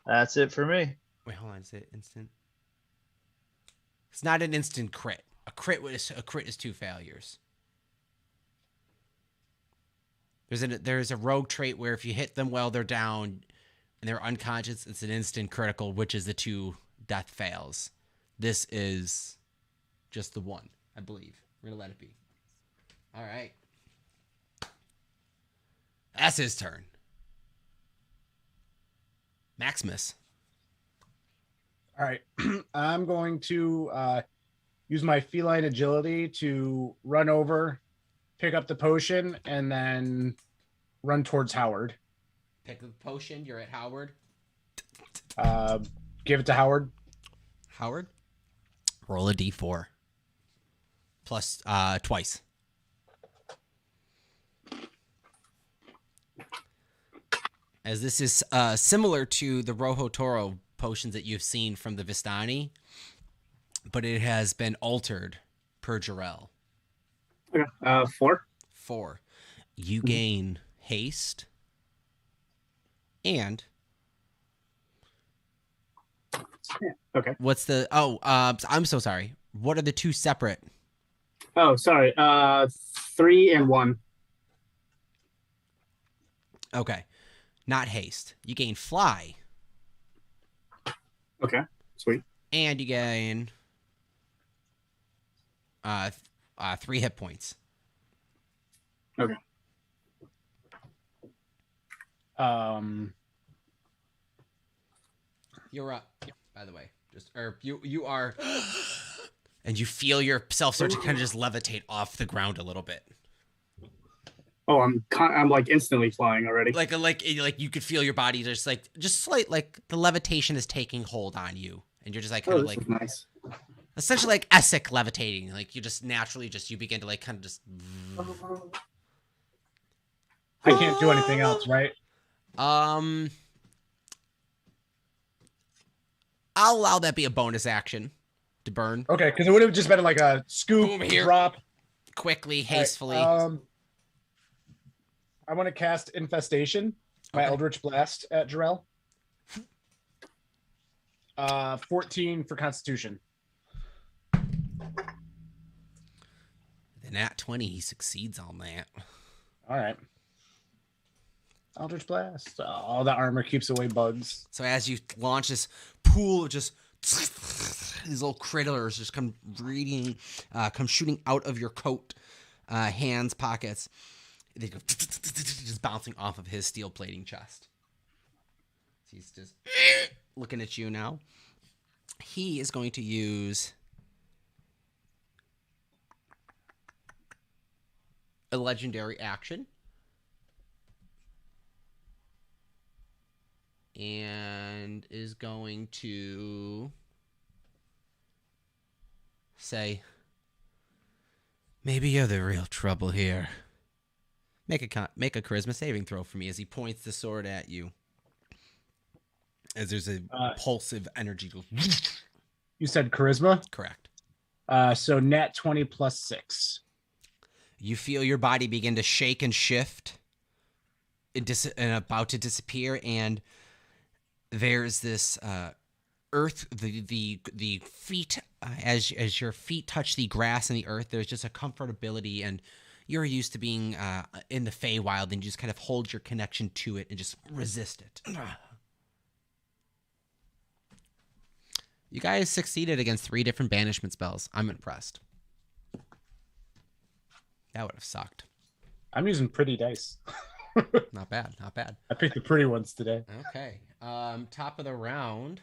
That's it for me. Wait, hold on. Is it instant? It's not an instant crit. A crit is 2 failures. There's a rogue trait where if you hit them while they're down and they're unconscious, it's an instant critical, which is the 2 death fails. This is just the 1, I believe. We're gonna let it be. All right. That's his turn. Maximus. All right. I'm going to use my feline agility to run over, pick up the potion, and then run towards Howard. Pick the potion. You're at Howard. Give it to Howard. Howard. Roll a d4. Plus twice. As this is similar to the Rojo Toro potions that you've seen from the Vistani, but it has been altered per Jarrell. Okay. 4. 4. You gain haste and Okay. what's the I'm so sorry. What are the 2 separate? Oh, sorry. 3 and 1. Okay. Not haste. You gain fly. Okay. Sweet. And you gain 3 hit points. Okay. You're up, by the way. You are and you feel yourself start to kind of just levitate off the ground a little bit. Oh, I'm like instantly flying already. Like you could feel your body just slight, like the levitation is taking hold on you, and you're just like kind of this like is nice. essentially like Essek levitating. Like you just naturally you begin to like kind of just. I can't do anything else, right? I'll allow that be a bonus action to burn. Okay, because it would have just been like a scoop, Boom, here. drop. Quickly, hastefully. All I want to cast Infestation, my Okay. Eldritch Blast at Jarrell. 14 for Constitution. The nat 20, he succeeds on that. All right. Eldritch Blast. Oh, the armor keeps away bugs. So as you launch this pool of just these little critters just come shooting out of your coat, hands, pockets. They go just bouncing off of his steel plating chest. He's just looking at you now. He is going to use a legendary action. And is going to say, maybe you're the real trouble here. Make a charisma saving throw for me as he points the sword at you. As there's a pulsive energy goes. You said charisma? Correct. So nat 20 plus 6. You feel your body begin to shake and shift and about to disappear, and there's this earth, the feet, as your feet touch the grass and the earth, there's just a comfortability, and you're used to being in the Feywild, and you just kind of hold your connection to it and just resist it. You guys succeeded against 3 different banishment spells. I'm impressed. That would have sucked. I'm using pretty dice. Not bad, not bad. I picked the pretty ones today. Okay. Top of the round.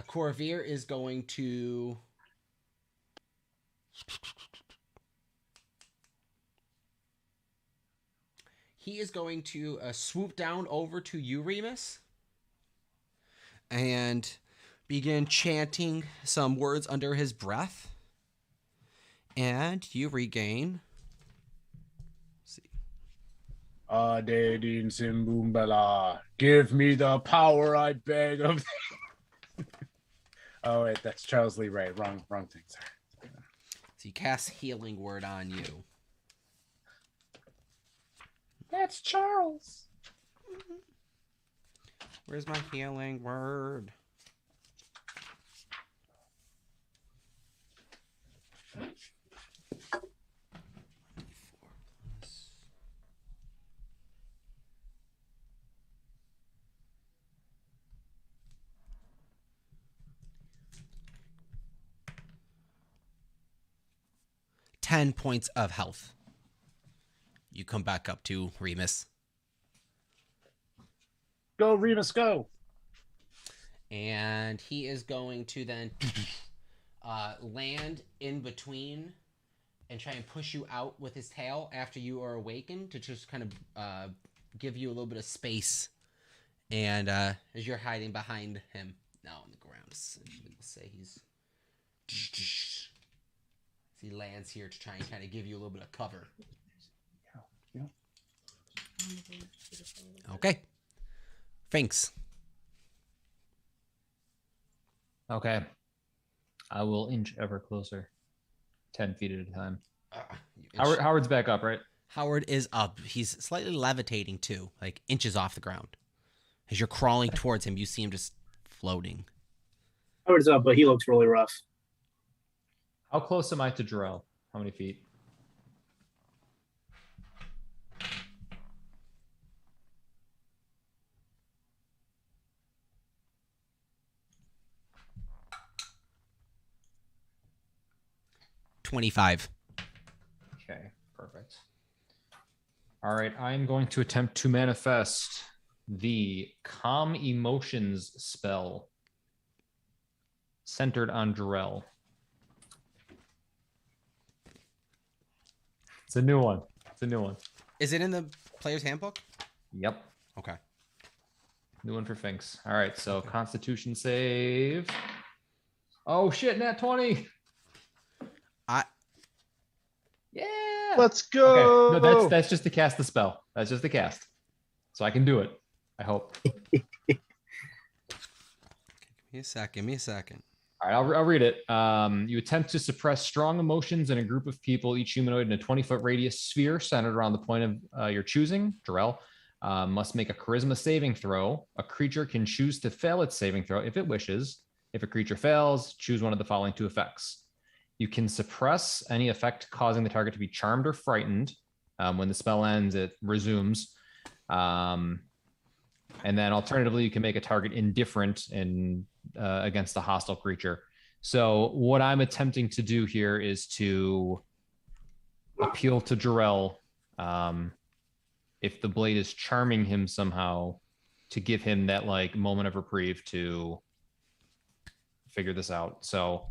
Corvair is going to... He is going to swoop down over to you, Remus, and begin chanting some words under his breath. And you regain... Adedin Simbumbala, give me the power I beg of thee. Oh, wait, that's Charles Lee Ray. Wrong thing, sorry. So he casts Healing Word on you. That's Charles. Where's my Healing Word? $10 points of health. You come back up to Remus. Go, Remus, go. And he is going to then land in between and try and push you out with his tail after you are awakened to just kind of give you a little bit of space. And as you're hiding behind him now on the ground, we'll say he lands here to try and kind of give you a little bit of cover. Yeah. Okay. Thanks. Okay. I will inch ever closer. 10 feet at a time. Howard's back up, right? Howard is up. He's slightly levitating too, like inches off the ground. As you're crawling towards him, you see him just floating. Howard's up, but he looks really rough. How close am I to Jarrell? How many feet? $25. Okay, perfect. All right, I'm going to attempt to manifest the Calm Emotions spell centered on Jarrell. It's a new one. Is it in the player's handbook? Yep. Okay. New one for Finks. All right, so Constitution save. Oh shit, nat 20. Yeah. Let's go. Okay. No, that's just to cast the spell. That's just the cast. So I can do it. I hope. Give me a second. All right, I'll read it. You attempt to suppress strong emotions in a group of people, each humanoid in a 20-foot radius sphere centered around the point of your choosing. Jarrell must make a charisma saving throw. A creature can choose to fail its saving throw if it wishes. If a creature fails, choose one of the following 2 effects. You can suppress any effect causing the target to be charmed or frightened. When the spell ends, it resumes. And then alternatively, you can make a target indifferent against a hostile creature. So what I'm attempting to do here is to appeal to Jarrell. If the blade is charming him somehow, to give him that like moment of reprieve to figure this out. So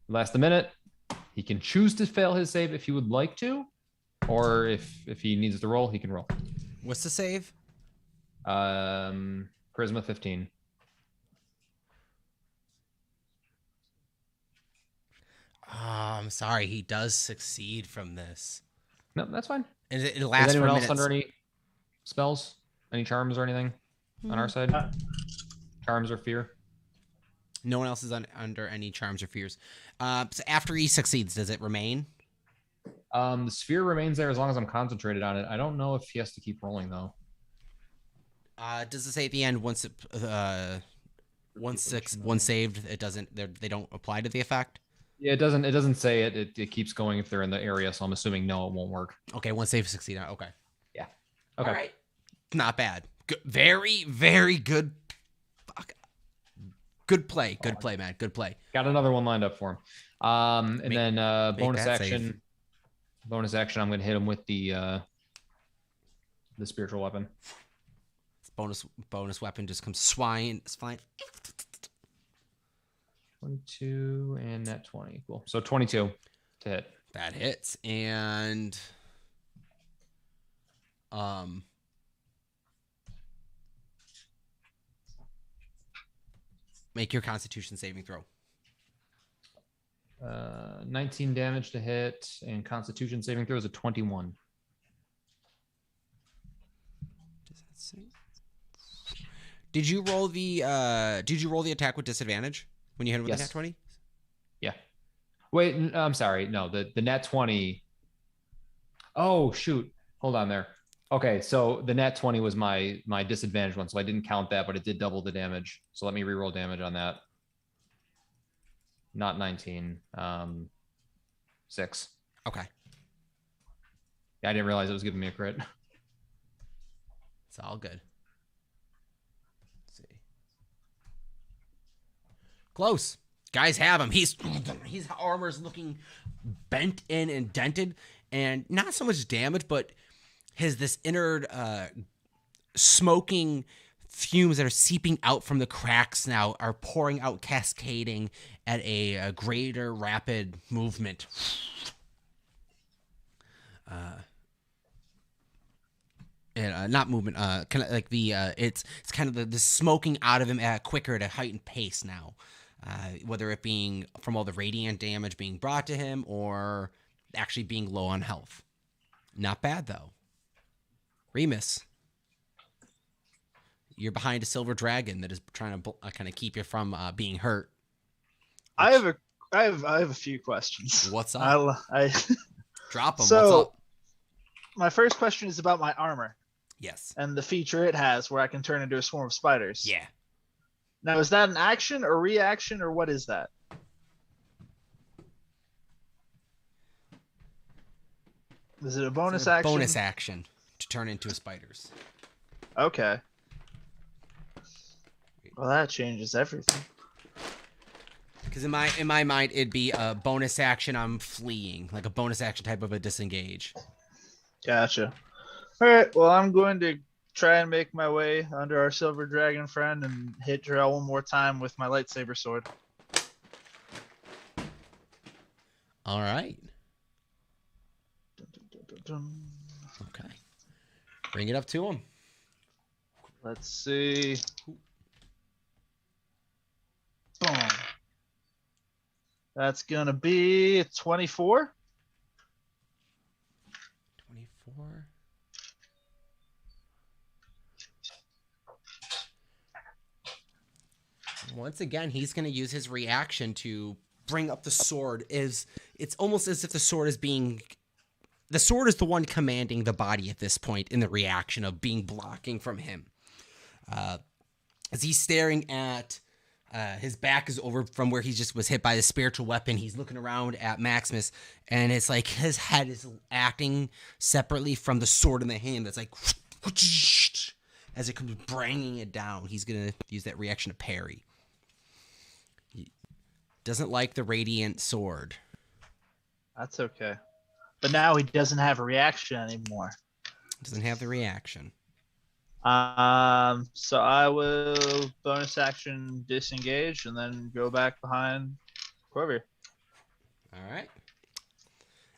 last a minute, he can choose to fail his save if he would like to, or if he needs to roll, he can roll. What's the save? Charisma 15. Oh, I'm sorry. He does succeed from this. No, that's fine. And it Is lasts for anyone else minutes. under any spells? Any charms or anything on our side? Charms or fear? No one else is under any charms or fears. So after he succeeds, does it remain? The sphere remains there as long as I'm concentrated on it. I don't know if he has to keep rolling though. Does it say at the end once saved, it doesn't? They don't apply to the effect. Yeah, it doesn't. It doesn't say it. It keeps going if they're in the area. So I'm assuming no, it won't work. Okay, once they've succeeded. Okay. Yeah. Okay. All right. Not bad. Good, very, very good. Good play. Good play, man. Good play. Got another one lined up for him. And then bonus that action. save. Bonus action. I'm going to hit him with the spiritual weapon. Bonus weapon just comes flying. 22 and that 20. Cool. So 22 to hit. That hits. And make your Constitution saving throw. 19 damage to hit, and Constitution saving throw is a 21. Does that say? Did you roll the attack with disadvantage when you hit him with the nat 20? Yeah. Wait, I'm sorry. No, the nat 20. Oh shoot! Hold on there. Okay, so the nat 20 was my disadvantage one, so I didn't count that, but it did double the damage. So let me reroll damage on that. Not 19. 6. Okay. Yeah, I didn't realize it was giving me a crit. It's all good. Let's see. Close. Guys have him. His armor's looking bent in and dented, and not so much damage, but this inner smoking fumes that are seeping out from the cracks now are pouring out, cascading at a greater rapid movement. Not movement. Kind of like it's kind of the smoking out of him at quicker at a heightened pace now. Whether it being from all the radiant damage being brought to him or actually being low on health. Not bad though. Remus, you're behind a silver dragon that is trying to kind of keep you from being hurt. I have a few questions. What's up? I Drop them. So, What's up? my first question is about my armor Yes. and the feature it has where I can turn into a swarm of spiders. Yeah. Now, is that an action or reaction, or what is that? Is it a bonus action? Bonus action to turn into spiders. Okay. Well, that changes everything. Because in my mind, it'd be a bonus action. I'm fleeing, like a bonus action type of a disengage. Gotcha. All right. Well, I'm going to try and make my way under our silver dragon friend and hit Jarrell one more time with my lightsaber sword. All right. Dun, dun, dun, dun. Okay. Bring it up to him. Let's see. Boom. That's gonna be 24. 24. Once again, he's going to use his reaction to bring up the sword. It's almost as if the sword is the one commanding the body at this point in the reaction of being blocking from him. As he's staring at his back is over from where he just was hit by the spiritual weapon. He's looking around at Maximus, and it's like his head is acting separately from the sword in the hand. That's like as it comes bringing it down. He's gonna use that reaction to parry. He doesn't like the radiant sword. That's okay. But now he doesn't have a reaction anymore. Doesn't have the reaction. So I will bonus action disengage and then go back behind Corvier. All right.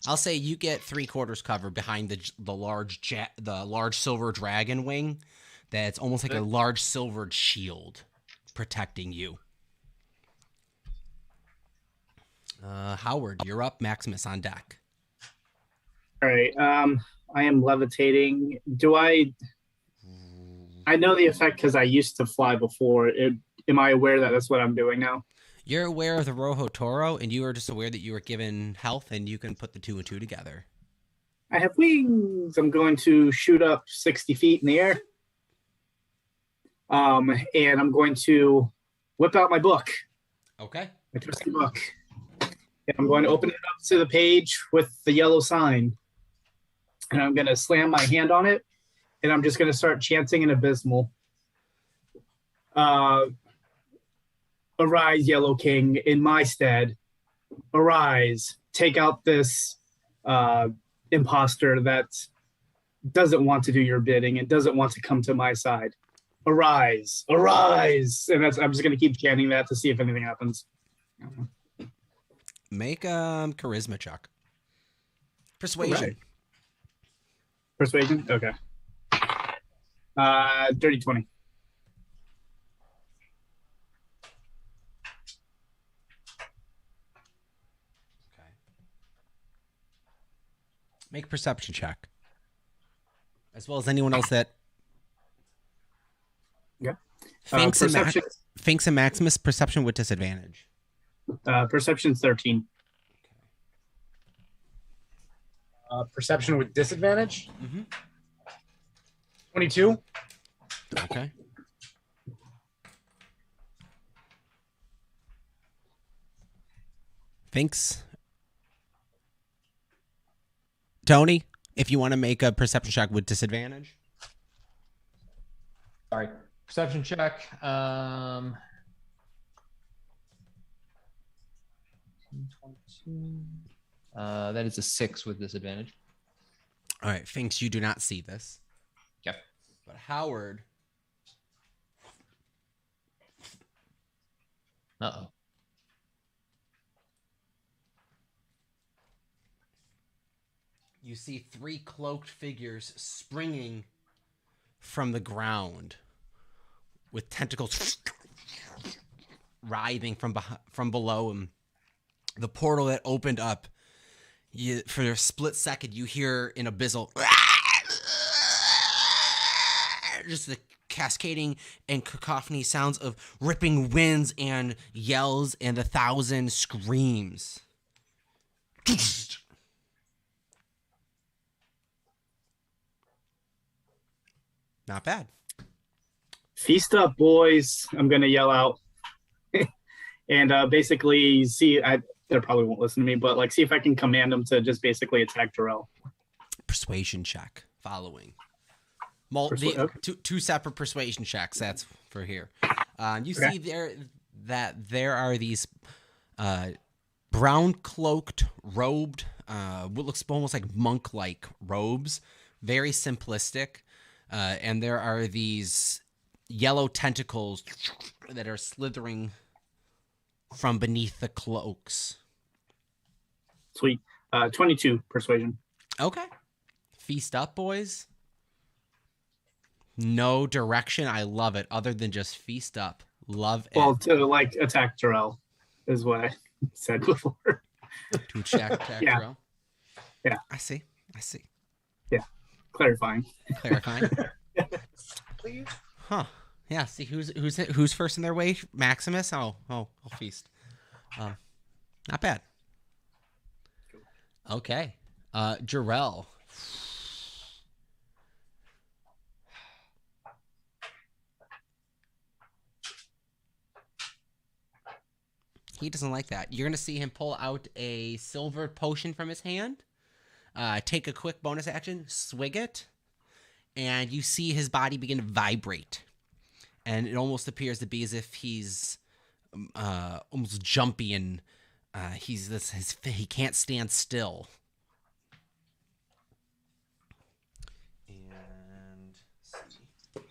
I'll say you get 3/4 cover behind the large silver dragon wing. That's almost like a large silvered shield protecting you. Howard, you're up. Maximus on deck. All right. I am levitating. I know the effect because I used to fly before. Am I aware that that's what I'm doing now? You're aware of the Rojo Toro, and you are just aware that you were given health, and you can put the 2 and 2 together. I have wings. I'm going to shoot up 60 feet in the air. And I'm going to whip out my book. Okay. My trusty book. And I'm going to open it up to the page with the yellow sign. And I'm going to slam my hand on it. And I'm just going to start chanting an abysmal. Arise, Yellow King, in my stead. Arise, take out this imposter that doesn't want to do your bidding and doesn't want to come to my side. Arise, arise. And I'm just going to keep chanting that to see if anything happens. Make charisma check. Persuasion. Right. Persuasion? Okay. Dirty 20. Okay. Make a perception check. As well as anyone else that Finks and Maximus, perception with disadvantage. Perception's 13. Perception with disadvantage. Mm-hmm. 22. Okay. Finks. Tony, if you want to make a perception check with disadvantage. Sorry. Perception check. That is a 6 with disadvantage. All right, Finks, you do not see this. Yep. But Howard. Uh-oh. You see 3 cloaked figures springing from the ground with tentacles writhing from below him. The portal that opened up, for a split second, you hear an abyssal, just the cascading and cacophony sounds of ripping winds and yells and 1,000 screams. Not bad. Feast up, boys. I'm going to yell out. And basically see, they probably won't listen to me, but like see if I can command them to just basically attack Terrell. Persuasion check following. Okay. Two separate persuasion checks. That's for here. You see there that there are these brown cloaked, robed, what looks almost like monk-like robes, very simplistic, and there are these yellow tentacles that are slithering from beneath the cloaks. Sweet. 22 persuasion. Okay. Feast up, boys. No direction. I love it. Other than just feast up. Love it. Well, to like attack Terrell is what I said before. To attack Yeah. Terrell. Yeah. I see. Yeah. Clarifying. Clarifying. Please. Huh. Yeah. See who's first in their way. Maximus. I'll feast. Not bad. Okay. Jarrell. He doesn't like that. You're going to see him pull out a silver potion from his hand, take a quick bonus action, swig it, and you see his body begin to vibrate. And it almost appears to be as if he's almost jumpy and he can't stand still. And let's see. Real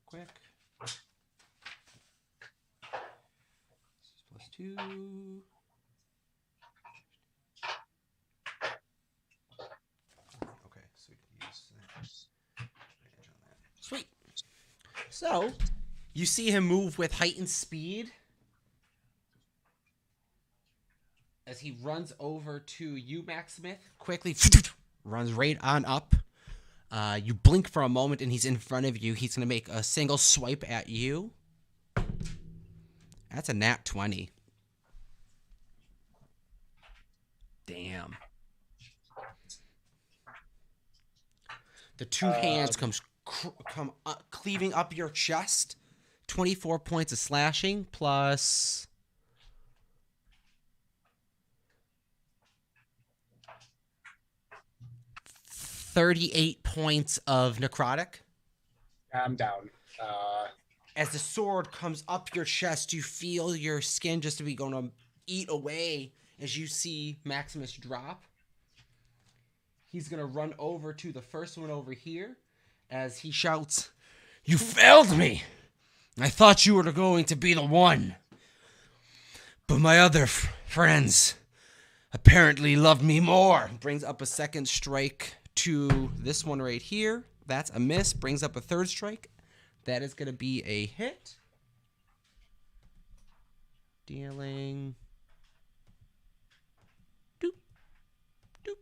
quick. +2. Okay, so we can use that. Sweet. So, you see him move with heightened speed as he runs over to you, Maximus. Quickly runs right on up. You blink for a moment, and he's in front of you. He's going to make a single swipe at you. That's a nat 20. Damn. The two hands come cleaving up your chest. 24 points of slashing plus 38 points of necrotic. I'm down. As the sword comes up your chest, you feel your skin just to be going to eat away as you see Maximus drop. He's going to run over to the first one over here as he shouts, "You failed me! I thought you were going to be the one. But my other friends apparently loved me more." Brings up a second strike to this one right here. That's a miss. Brings up a third strike. That is going to be a hit. Dealing... Doop. Doop.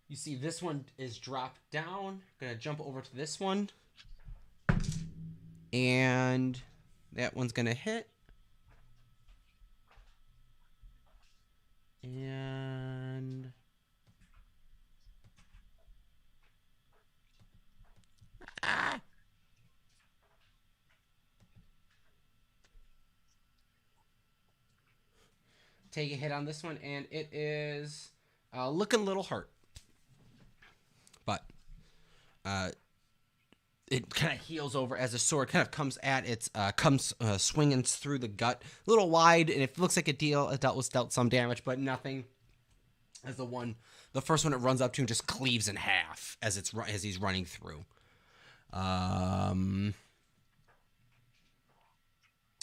You see this one is dropped down. Gonna jump over to this one. And that one's gonna hit. And take a hit on this one, and it is looking a little hurt. But it kind of heals over as the sword kind of comes at its swinging through the gut, a little wide, and it looks like it dealt some damage, but nothing as the first one it runs up to and just cleaves in half as he's running through.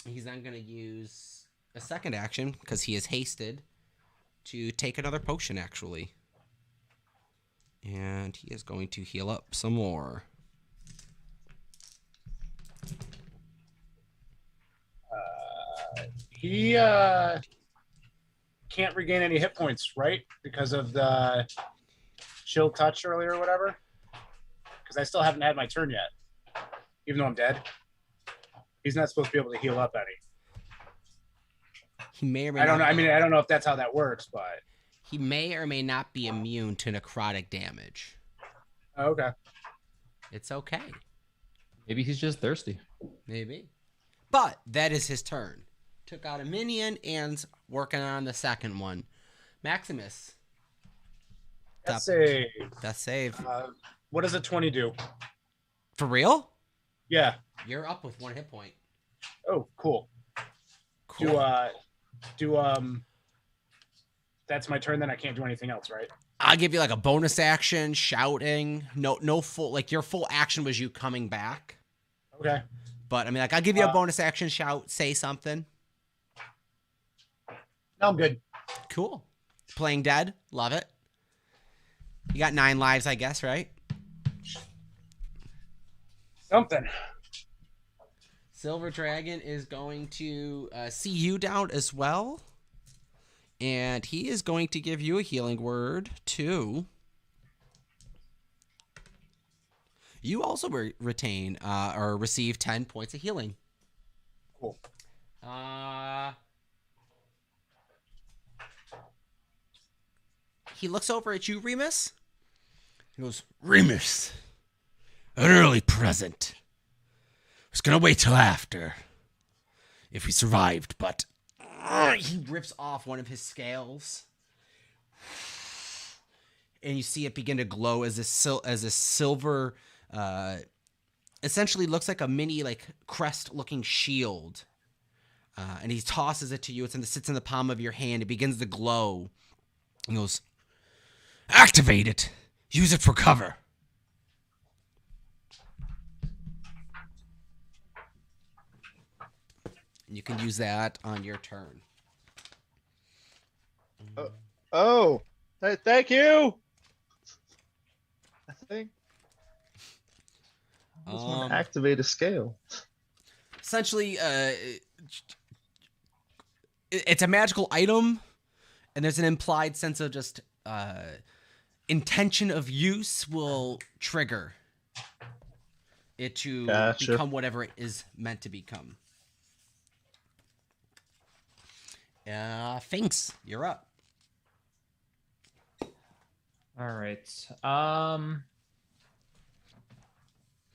He's then going to use a second action because he is hasted to take another potion actually, and he is going to heal up some more. He can't regain any hit points, right? Because of the chill touch earlier or whatever? Because I still haven't had my turn yet. Even though I'm dead. He's not supposed to be able to heal up any. He may or may I don't not know. I mean, I don't know if that's how that works, but... He may or may not be immune to necrotic damage. Oh, okay. It's okay. Maybe he's just thirsty. Maybe. But that is his turn. Took out a minion and working on the second one. Maximus. Death save. Death save. What does a 20 do? For real? Yeah. You're up with 1 hit point. Oh, cool. Cool. That's my turn, then I can't do anything else, right? I'll give you like a bonus action, shouting. No full, like your full action was you coming back. Okay. But I mean, like I'll give you a bonus action, shout, say something. No, I'm good. Cool. Playing dead. Love it. You got 9 lives, I guess, right? Something. Silver Dragon is going to see you down as well. And he is going to give you a healing word, too. You also retain or receive 10 points of healing. Cool. He looks over at you, Remus. He goes, Remus, an early present. I was going to wait till after, if we survived, but he rips off one of his scales. And you see it begin to glow as a silver, essentially looks like a mini crest-looking shield. And he tosses it to you. It sits in the palm of your hand. It begins to glow. He goes, activate it. Use it for cover. And you can use that on your turn. Thank you. I think I just want to activate a scale. Essentially, it's a magical item, and there's an implied sense of just intention of use will trigger it to become whatever it is meant to become. Finks, you're up. All right.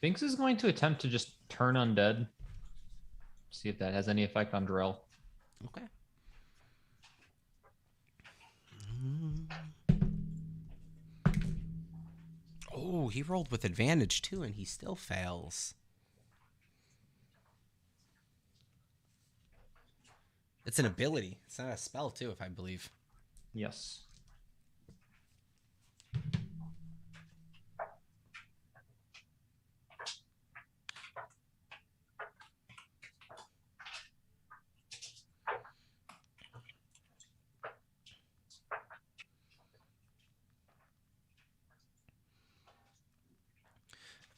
Finks is going to attempt to just turn undead. See if that has any effect on Drell. Okay. Oh, he rolled with advantage too, and he still fails. It's an ability. It's not a spell too, if I believe. Yes.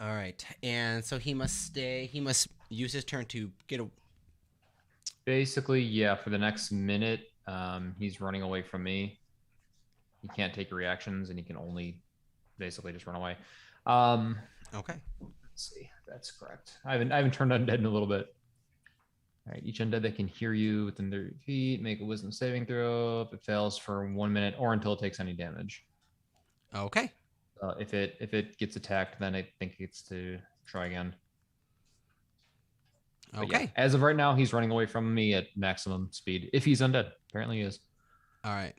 All right, and so he must stay. He must use his turn to get a. Basically, yeah. For the next minute, he's running away from me. He can't take reactions, and he can only basically just run away. Okay. Let's see. That's correct. I haven't turned undead in a little bit. All right. Each undead that can hear you within 30 feet, make a wisdom saving throw. If it fails for 1 minute or until it takes any damage. Okay. If it gets attacked, then I think it gets to try again. But Okay. yeah, as of right now, he's running away from me at maximum speed. If he's undead, apparently he is. All right.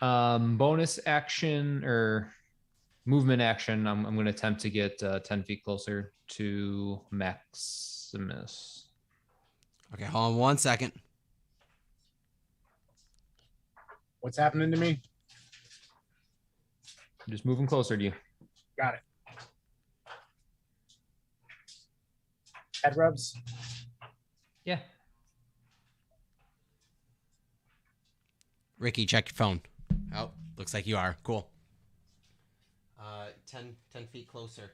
Bonus action or movement action. I'm going to attempt to get 10 feet closer to Maximus. Okay, hold on 1 second. What's happening to me? Just moving closer to you. Got it. Head rubs. Yeah. Ricky, check your phone. Oh, looks like you are. Cool. 10 feet closer.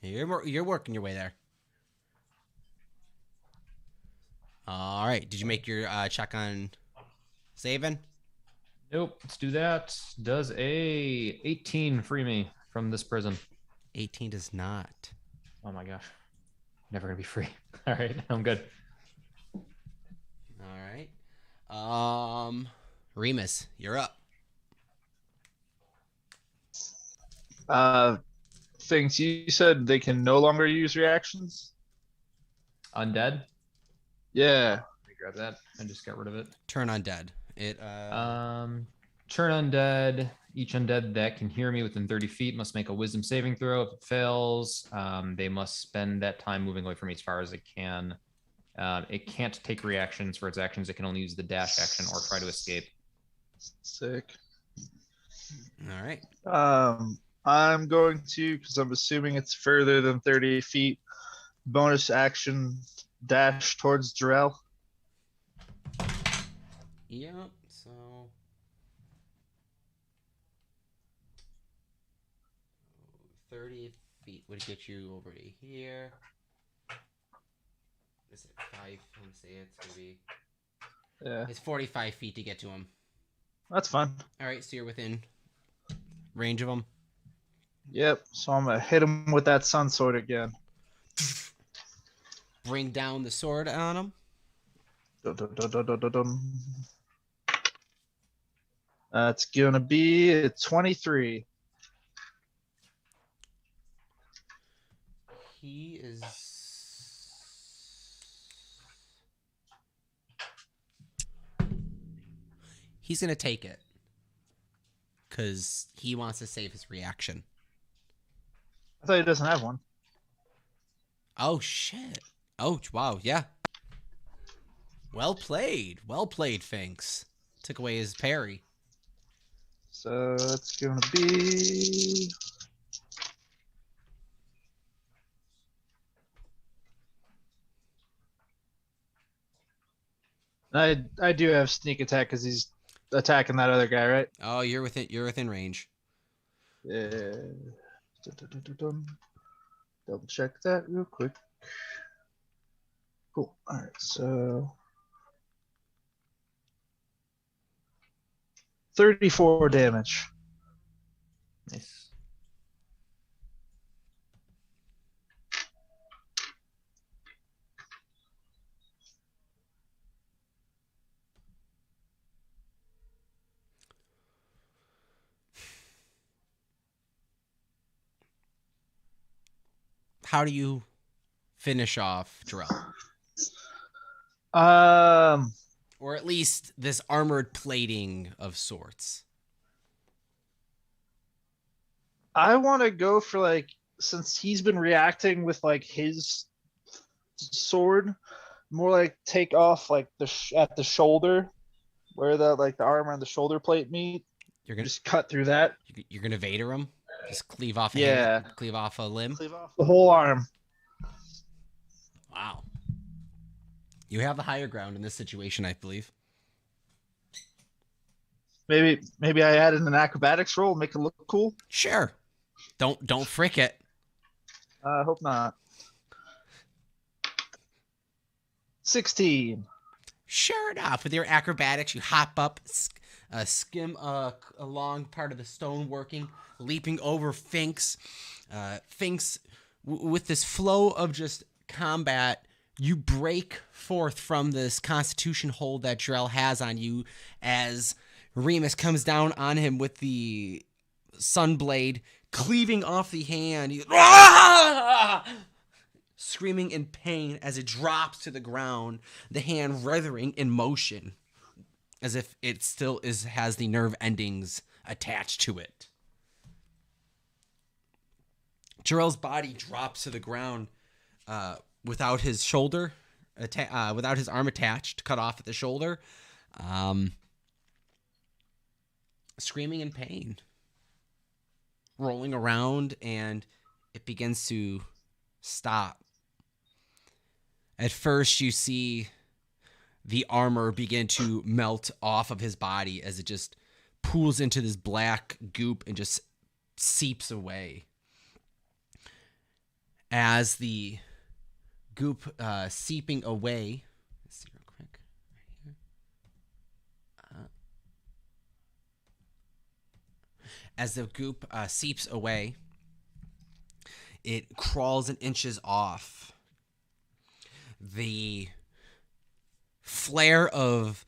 You're working your way there. All right. Did you make your check on saving? Nope. Let's do that. Does a 18 free me from this prison? 18 does not. Oh my gosh. Never gonna be free. All right. I'm good. All right. Remus, you're up. Things you said they can no longer use reactions. Undead? Yeah. Let me grab that. I just got rid of it. Turn undead. Turn undead. Each undead that can hear me within 30 feet must make a wisdom saving throw. If it fails, they must spend that time moving away from me as far as it can. It can't take reactions for its actions. It can only use the dash action or try to escape. Sick. All right. I'm going to, because I'm assuming it's further than 30 feet, bonus action dash towards Jarrell. Yep. So 30 feet would get you over to here. Is it 5? I want to say it's going to be... Yeah, It's 45 feet to get to him. that's fine. All right, so you're within range of him. Yep. So I'm gonna hit him with that sun sword again. Bring down the sword on him. Dun, dun, dun, dun, dun, dun, dun. That's gonna be a 23. He is... He's going to take it. Because he wants to save his reaction. I thought he doesn't have one. Oh, shit. Oh, wow, yeah. Well played. Well played, Finks. Took away his parry. So that's gonna be I do have sneak attack because he's attacking that other guy, right? Oh, you're within range. Yeah. Dun, dun, dun, dun, dun. Double check that real quick. Cool. All right. So 34 damage. Nice. How do you finish off Jarrell? Or at least this armored plating of sorts. I want to go for like, since he's been reacting with like his sword, more like take off like at the shoulder, where the like the armor and the shoulder plate meet. You're gonna Just cut through that. You're gonna Vader him. Just cleave off. Yeah. Cleave off a limb. Cleave off the whole arm. Wow. You have the higher ground in this situation, I believe. Maybe I added an acrobatics roll, make it look cool. Sure. Don't frick it. I hope not. 16. Sure enough, with your acrobatics, you hop up, skim along part of the stoneworking, leaping over Finks. Finks, with this flow of just combat, you break forth from this constitution hold that Drell has on you as Remus comes down on him with the sunblade, cleaving off the hand. Screaming in pain as it drops to the ground, the hand writhing in motion, as if it still has the nerve endings attached to it. Jarrell's body drops to the ground without his shoulder, without his arm attached, cut off at the shoulder, screaming in pain, rolling around, and it begins to stop. At first, you see the armor begin to melt off of his body as it just pools into this black goop and just seeps away. As the goop seeping away, let's see real quick, right here. As the goop seeps away, it crawls and inches off. The flare of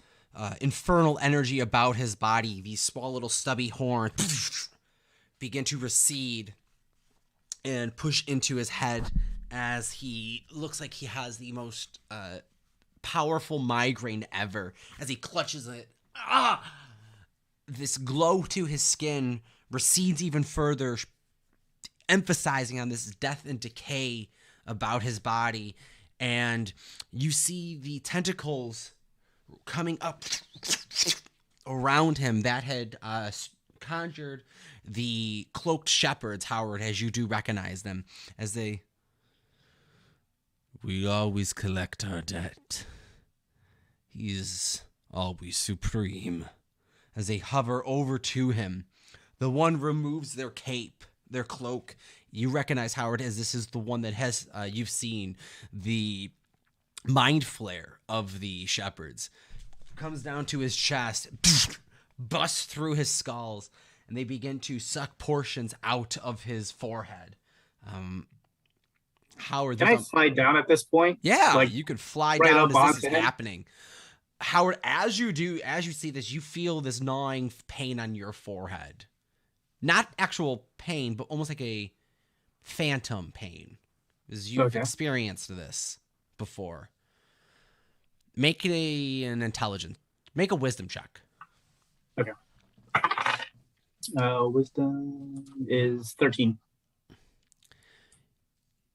infernal energy about his body, these small little stubby horns, begin to recede and push into his head as he looks like he has the most powerful migraine ever as he clutches it. This glow to his skin recedes even further, emphasizing on this death and decay about his body. And you see the tentacles coming up around him that had conjured the cloaked shepherds, Howard, as you do recognize them, as they... We always collect our debt. He's always supreme. As they hover over to him, the one removes their cape, their cloak. You recognize, Howard, as this is the one that has you've seen the mind flare of the shepherds comes down to his chest, busts through his skulls, and they begin to suck portions out of his forehead. Howard, Can I slide down at this point? yeah, Like, you could fly right down up as this is onto him? happening. Howard, as you see this, you feel this gnawing pain on your forehead. Not actual pain, but almost like a phantom pain. Because you've experienced this before. Make an intelligence. Make a wisdom check. Okay. Wisdom is 13.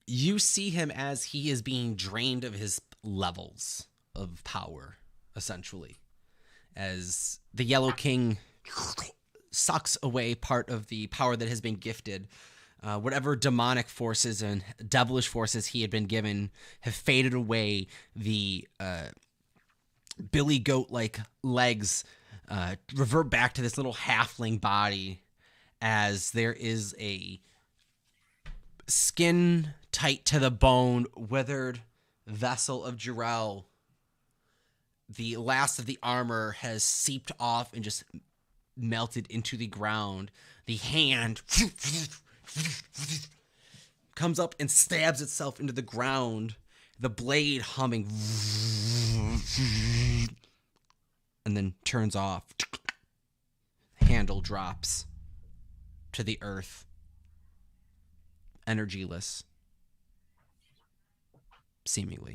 You see him as he is being drained of his levels of power, essentially. As the Yellow King sucks away part of the power that has been gifted. Whatever demonic forces and devilish forces he had been given have faded away. The billy goat-like legs revert back to this little halfling body, as there is a skin tight to the bone, withered vessel of Jarrell. The last of the armor has seeped off and just melted into the ground. The hand comes up and stabs itself into the ground, the blade humming, and then turns off. Handle drops to the earth, energyless, seemingly.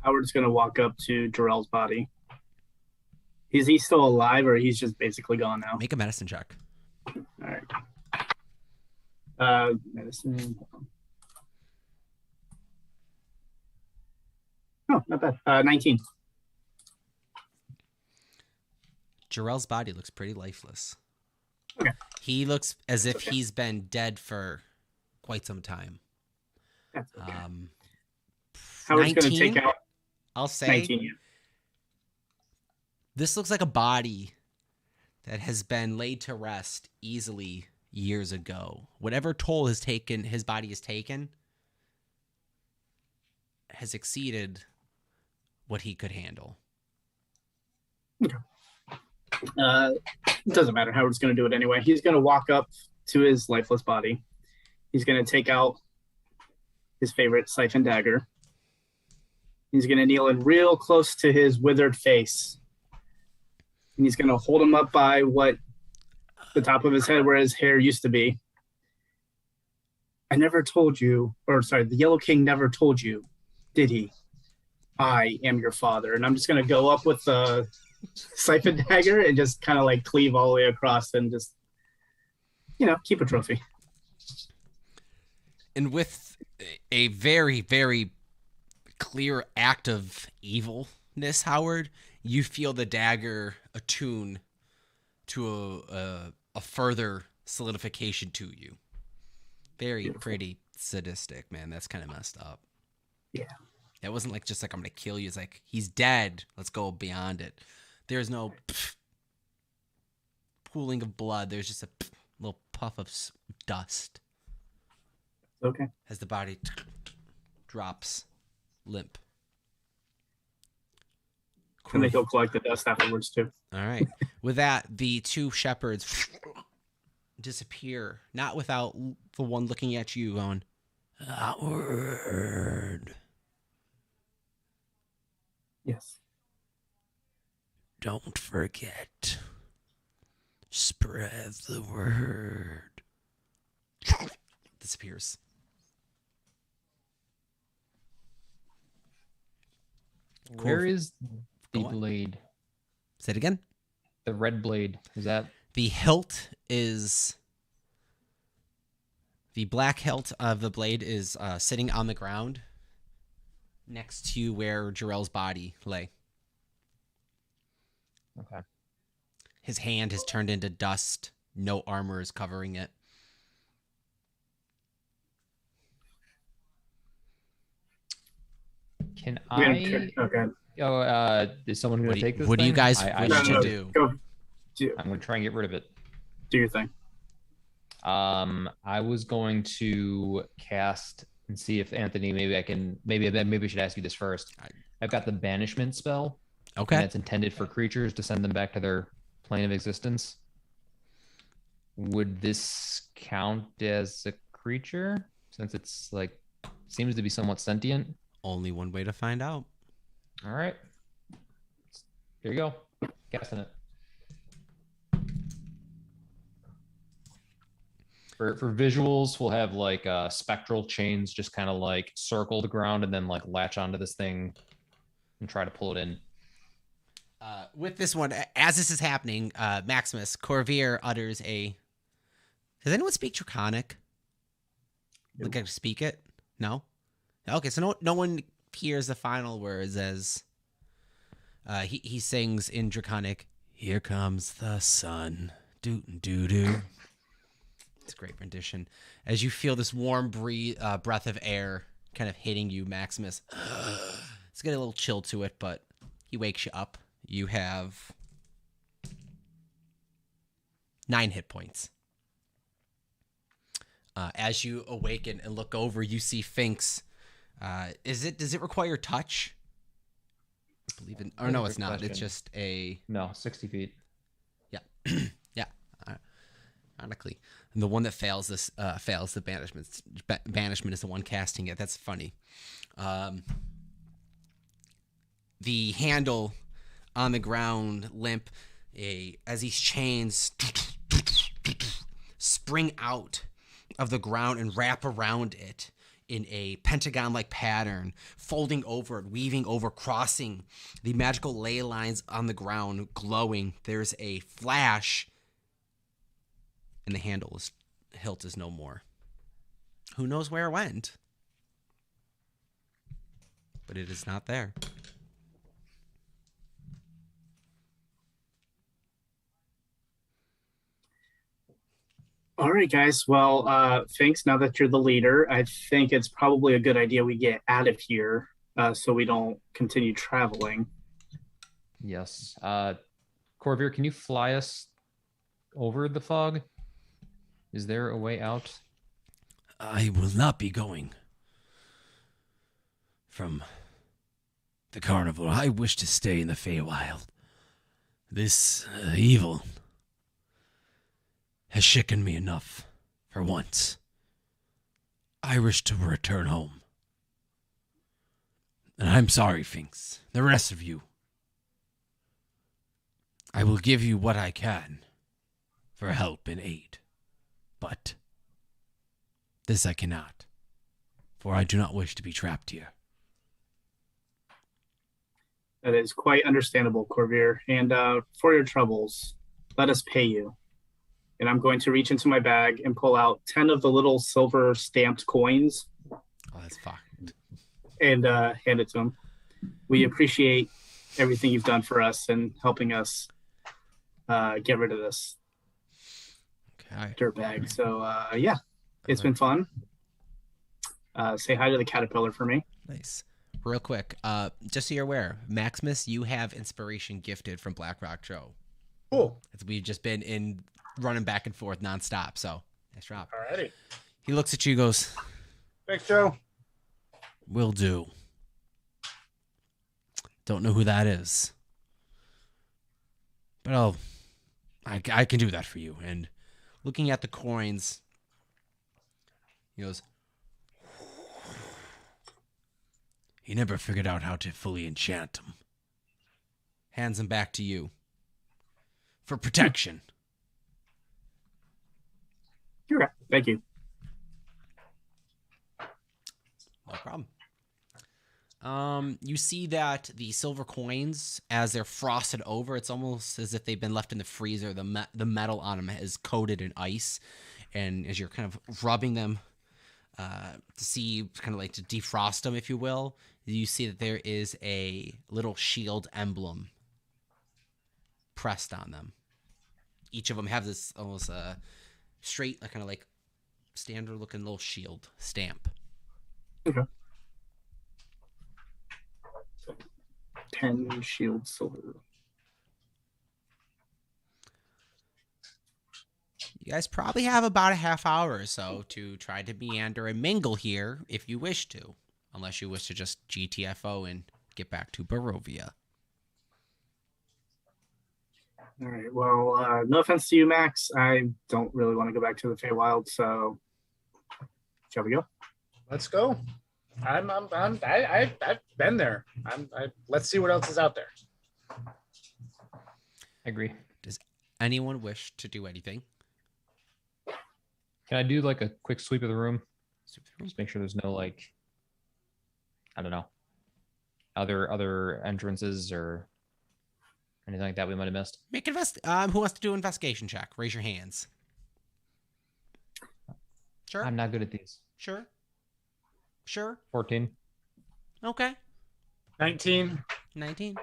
Howard's going to walk up to Jarrell's body. Is he still alive, or he's just basically gone now? Make a medicine check. All right. Medicine. Oh, not bad. 19. Jarrell's body looks pretty lifeless. Okay. He looks as if he's been dead for quite some time. That's okay. Howard's going to 19? take out. I'll say 19, yeah. this looks like a body that has been laid to rest easily years ago. Whatever toll his body has taken has exceeded what he could handle. Okay. It doesn't matter. Howard's going to do it anyway. He's going to walk up to his lifeless body. He's going to take out his favorite siphon dagger. He's going to kneel in real close to his withered face. And he's going to hold him up by the top of his head where his hair used to be. I never told you, the Yellow King never told you, did he? I am your father. And I'm just going to go up with the siphon dagger and just kind of like cleave all the way across and just, keep a trophy. And with a very, very clear act of evilness, Howard, you feel the dagger attune to a further solidification to you. Very Beautiful. Pretty sadistic, man. That's kind of messed up. Yeah. It wasn't like just like, I'm going to kill you. It's like, he's dead. Let's go beyond it. There's no pooling of blood. There's just a little puff of dust. Okay. As the body drops limp. And they go collect the dust afterwards, too. All right. With that, the two shepherds disappear, not without the one looking at you going, "Outward." Yes. Don't forget. Spread the word. Disappears. Where is the blade? Say it again. The red blade. Is that? The hilt is... The black hilt of the blade is sitting on the ground next to where Jarrell's body lay. Okay. His hand has turned into dust. No armor is covering it. Can I? Okay. Oh, is someone going to take this? What do you thing? guys wish to do? Go. I'm going to try and get rid of it. Do your thing. I was going to cast and see if Anthony, maybe we should ask you this first. I've got the Banishment Spell. Okay. And that's intended for creatures to send them back to their plane of existence. Would this count as a creature since it's like seems to be somewhat sentient? Only one way to find out. All right. Here you go. Casting it. For visuals, we'll have like spectral chains just kind of like circle the ground and then like latch onto this thing and try to pull it in. With this one, as this is happening, Maximus, Corvair utters a... Does anyone speak Draconic? Like I speak it? No? Okay, so no one hears the final words as he sings in Draconic, "Here comes the sun, doo-doo-doo." It's a great rendition. As you feel this warm breath of air kind of hitting you, Maximus. It's got a little chill to it, but he wakes you up. You have 9 hit points. As you awaken and look over, you see Finks. Does it require touch? I believe it. Or no, it's not. It's just a... No, 60 feet. Yeah. Yeah. Ironically. And the one that fails the banishment. Banishment is the one casting it. That's funny. The handle on the ground limp as these chains spring out of the ground and wrap around it in a pentagon-like pattern, folding over it, weaving over, crossing the magical ley lines on the ground, glowing. There's a flash, and the hilt is no more. Who knows where it went? But it is not there. All right, guys. Well, thanks. Now that you're the leader, I think it's probably a good idea we get out of here so we don't continue traveling. Yes. Corvair, can you fly us over the fog? Is there a way out? I will not be going from the carnival. I wish to stay in the Feywild. This evil has shaken me enough for once. I wish to return home. And I'm sorry, Finks. The rest of you. I will give you what I can for help and aid. But this I cannot, for I do not wish to be trapped here. That is quite understandable, Corvair. And for your troubles, let us pay you. And I'm going to reach into my bag and pull out 10 of the little silver stamped coins. Oh, that's fucked. And hand it to him. We appreciate everything you've done for us and helping us get rid of this dirtbag. So, yeah, it's been fun. Say hi to the caterpillar for me. Nice. Real quick, just so you're aware, Maximus, you have inspiration gifted from Blackrock Joe. Cool. We've just been running back and forth nonstop, so nice job. Alrighty. He looks at you, goes, Thanks, Joe. Will do. Don't know who that is. But I can do that for you. and looking at the coins, he goes, He never figured out how to fully enchant them. hands them back to you. For protection. Okay, thank you. No problem. You see that the silver coins, as they're frosted over, it's almost as if they've been left in the freezer. The metal on them is coated in ice, and as you're kind of rubbing them to see, kind of like to defrost them, if you will, you see that there is a little shield emblem pressed on them. Each of them have this almost straight, kind of like standard-looking little shield stamp. Okay. 10 shield silver. You guys probably have about a half hour or so to try to meander and mingle here if you wish to. Unless you wish to just GTFO and get back to Barovia. All right. Well, no offense to you, Max. I don't really want to go back to the Feywild, so shall we go? Let's go. I've been there. Let's see what else is out there. I agree. Does anyone wish to do anything? Can I do like a quick sweep of the room? Just make sure there's no like, I don't know, other entrances or anything like that we might have missed. Make who wants to do an investigation check? Raise your hands. Sure. I'm not good at these. Sure. 14. Okay. 19. 19.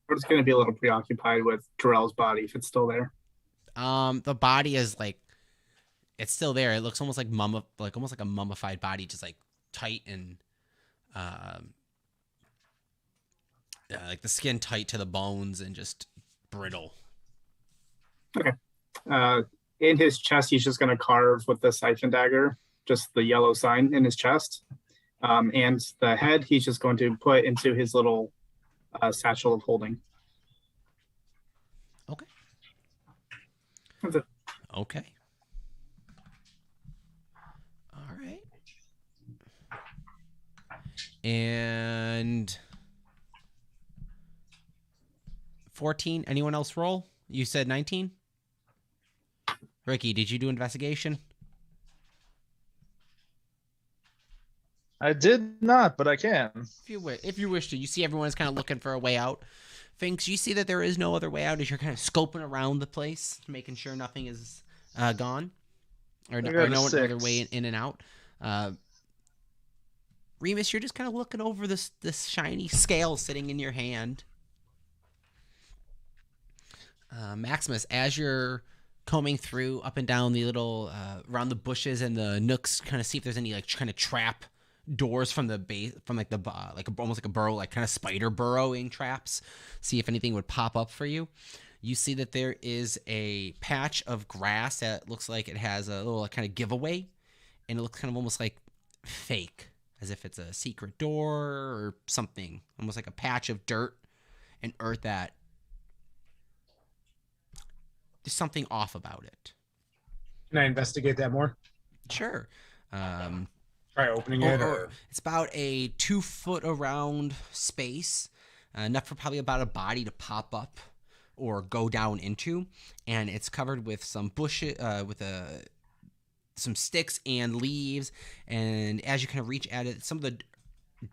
We're just going to be a little preoccupied with Jarrell's body if it's still there. The body is like, it's still there. It looks almost like almost like a mummified body, just like tight and like the skin tight to the bones and just brittle. Okay. In his chest, he's just going to carve with the siphon dagger, just the yellow sign in his chest. And the head, he's just going to put into his little satchel of holding. Okay. That's it. Okay. All right. And 14. Anyone else roll? You said 19? Ricky, did you do investigation? I did not, but I can. If you wish to, you see everyone's kind of looking for a way out. Finks, you see that there is no other way out as you're kind of scoping around the place, making sure nothing is gone, or no other way in and out. Remus, you're just kind of looking over this shiny scale sitting in your hand. Maximus, as you're combing through up and down the little around the bushes and the nooks, kind of see if there's any like kind of trap doors from the base, from like the almost like a burrow, like kind of spider burrowing traps. See if anything would pop up for you. You see that there is a patch of grass that looks like it has a little kind of giveaway, and it looks kind of almost like fake, as if it's a secret door or something, almost like a patch of dirt and earth that there's something off about it. Can I investigate that more? Sure. Try opening it. Or... It's about a 2 foot around space, enough for probably about a body to pop up or go down into, and it's covered with some bushes, some sticks and leaves. And as you kind of reach at it, some of the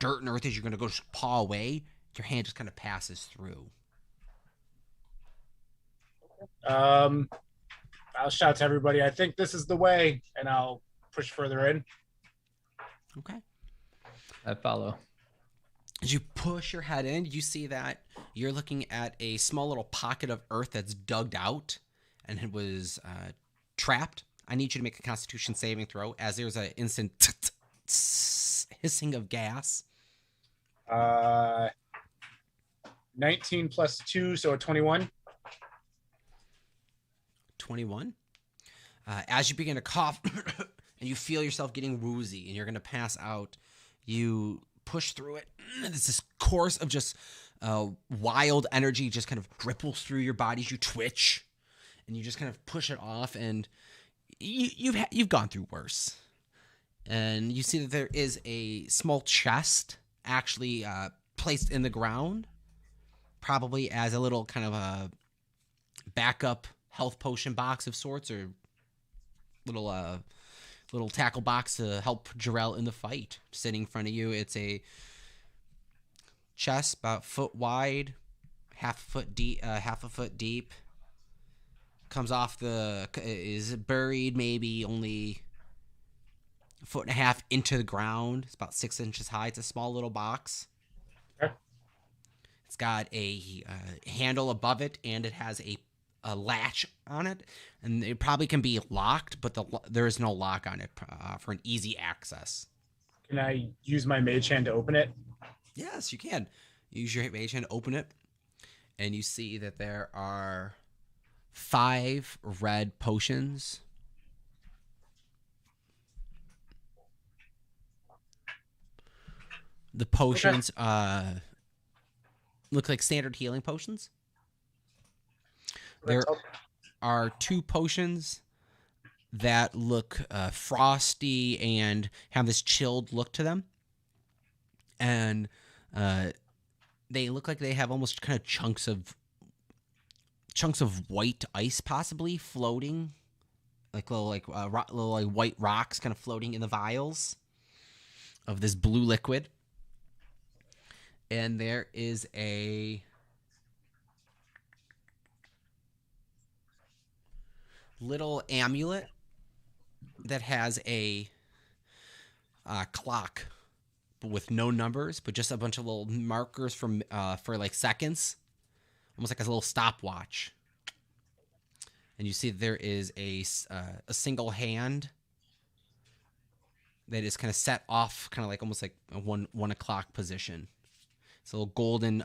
dirt and earth as you're going to go paw away, your hand just kind of passes through. I'll shout to everybody, I think this is the way, and I'll push further in. Okay. I follow. As you push your head in, you see that you're looking at a small little pocket of earth that's dug out, and it was trapped. I need you to make a Constitution saving throw, as there's an instant hissing of gas. 19 plus 2, so a 21. 21. As you begin to cough and you feel yourself getting woozy and you're going to pass out, you push through it. It's this course of just wild energy just kind of ripples through your body. You twitch and you just kind of push it off, and you've gone through worse. And you see that there is a small chest actually placed in the ground, probably as a little kind of a backup health potion box of sorts, or little tackle box to help Jarrell in the fight. Sitting in front of you, it's a chest about foot wide, half a foot deep. Comes off is buried maybe only a foot and a half into the ground. It's about 6 inches high. It's a small little box. Okay. It's got a handle above it, and it has a latch on it, and it probably can be locked, but there is no lock on it for an easy access. Can I use my mage hand to open it? Yes, you can. Use your mage hand to open it. and you see that there are 5 red potions. The potions look like standard healing potions. There are 2 potions that look frosty and have this chilled look to them. And they look like they have almost kind of chunks of white ice possibly floating, like little white rocks kind of floating in the vials of this blue liquid. And there is a little amulet that has a clock with no numbers, but just a bunch of little markers for like seconds, almost like a little stopwatch. And you see there is a single hand that is kind of set off, kind of like almost like a 1 o'clock position. It's a little golden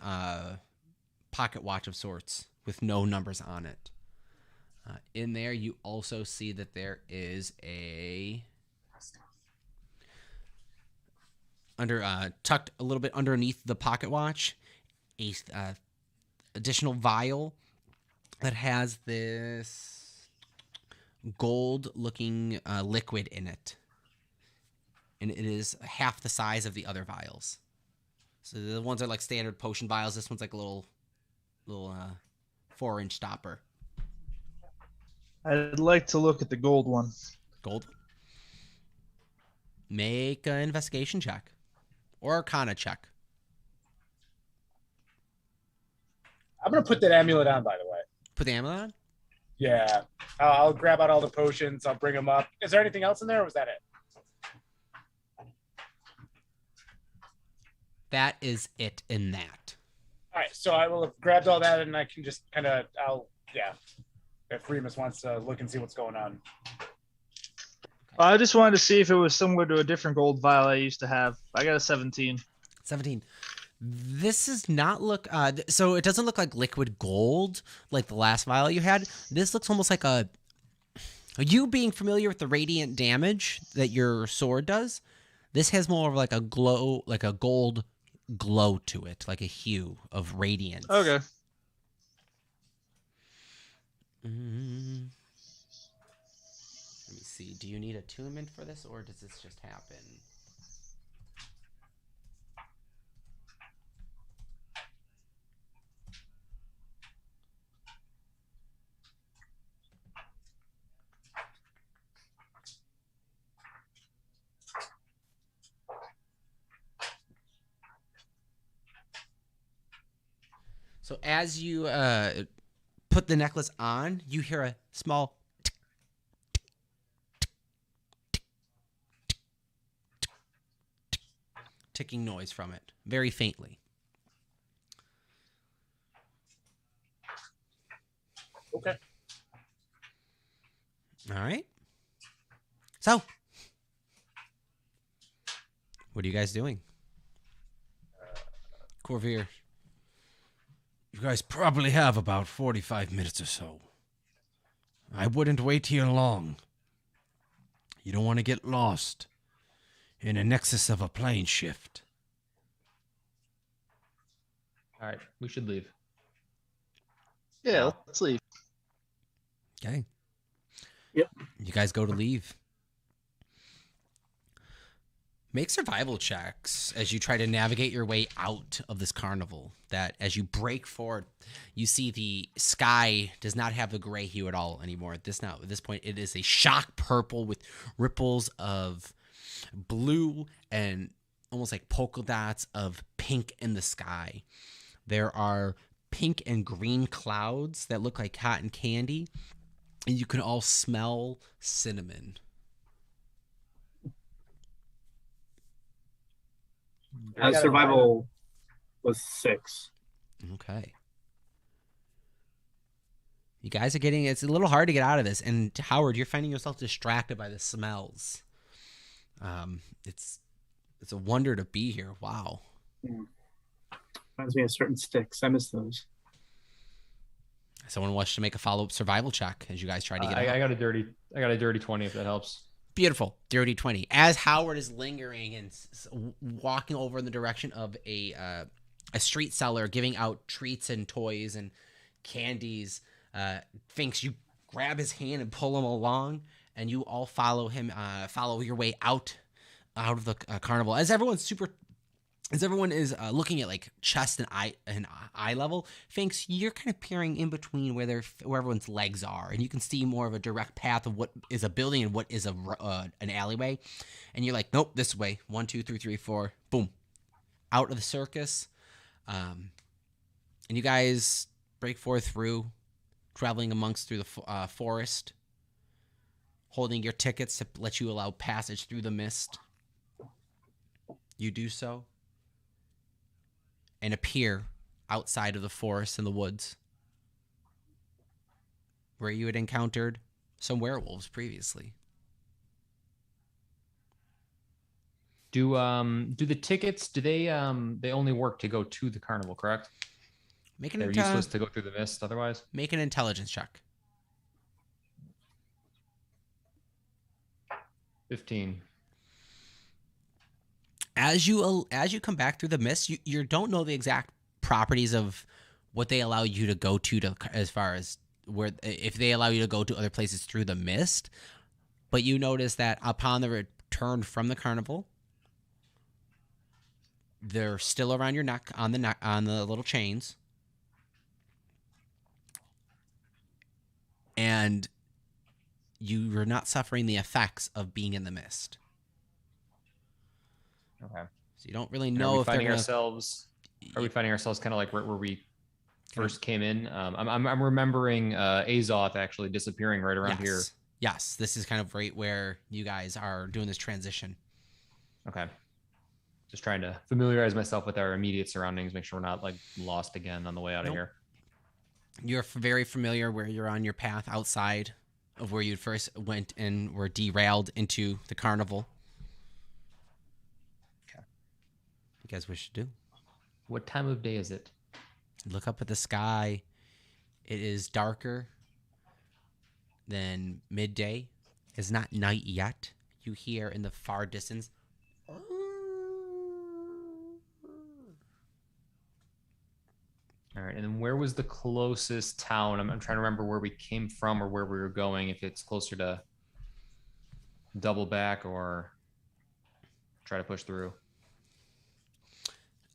pocket watch of sorts with no numbers on it. In there, you also see that there is tucked a little bit underneath the pocket watch, a additional vial that has this gold-looking liquid in it, and it is half the size of the other vials. So the ones are like standard potion vials. This one's like a little 4-inch stopper. I'd like to look at the gold one. Gold. Make an investigation check or Arcana check. I'm gonna put that amulet on, by the way. Put the amulet on. Yeah, I'll grab out all the potions. I'll bring them up. Is there anything else in there, or was that it? That is it in that. All right, so I will have grabbed all that, and I can just kind of, if Remus wants to look and see what's going on. I just wanted to see if it was similar to a different gold vial I used to have. I got a 17. 17. This does not look, so it doesn't look like liquid gold like the last vial you had. This looks almost like you being familiar with the radiant damage that your sword does. This has more of like a glow, like a gold glow to it, like a hue of radiance. Okay. Let me see. Do you need attunement for this, or does this just happen? So as you put the necklace on, you hear a small ticking noise from it, very faintly. Okay. All right. So, what are you guys doing? Corvair. You guys probably have about 45 minutes or so. I wouldn't wait here long. You don't want to get lost in a nexus of a plane shift. All right, we should leave. Yeah, let's leave. Okay. Yep. You guys go to leave. Make survival checks as you try to navigate your way out of this carnival. That as you break forward, you see the sky does not have the gray hue at all anymore. At this point, it is a shock purple with ripples of blue and almost like polka dots of pink in the sky. There are pink and green clouds that look like cotton candy, and you can all smell cinnamon. Survival was 6. Okay. You guys are it's a little hard to get out of this. And Howard, you're finding yourself distracted by the smells. It's a wonder to be here. Wow. Reminds me of certain sticks. I miss those. Someone wants to make a follow-up survival check as you guys try to get out. I got a dirty 20 if that helps. Beautiful. Dirty 20. As Howard is lingering and walking over in the direction of a street seller giving out treats and toys and candies, Finks, you grab his hand and pull him along, and you all follow him, follow your way out of the carnival. As everyone is looking at like chest and eye level, Finks, you're kind of peering in between where everyone's legs are, and you can see more of a direct path of what is a building and what is an alleyway. And you're like, nope, this way. 1, 2, 3, 3, 4, boom, out of the circus. And you guys break forth through, traveling through the forest, holding your tickets to let you allow passage through the mist. You do so and appear outside of the forest in the woods where you had encountered some werewolves previously. Do the tickets, they only work to go to the carnival, correct? They're useless to go through the mist otherwise? Make an intelligence check. 15. As you come back through the mist, you don't know the exact properties of what they allow you to go to as far as where, if they allow you to go to other places through the mist, but you notice that upon the return from the carnival, they're still around your neck on the little chains, and you're not suffering the effects of being in the mist. Okay. So you don't really know if they're gonna... Are we finding ourselves kind of like where we first came in? I'm remembering Azoth actually disappearing right around here. Yes, this is kind of right where you guys are doing this transition. Okay. Just trying to familiarize myself with our immediate surroundings, make sure we're not like lost again on the way out of here. You're very familiar where you're on your path outside of where you first went and were derailed into the carnival. Okay. You guys wish to do? What time of day is it? Look up at the sky. It is darker than midday. It's not night yet. You hear in the far distance. All right, and then where was the closest town? I'm trying to remember where we came from or where we were going, if it's closer to double back or try to push through.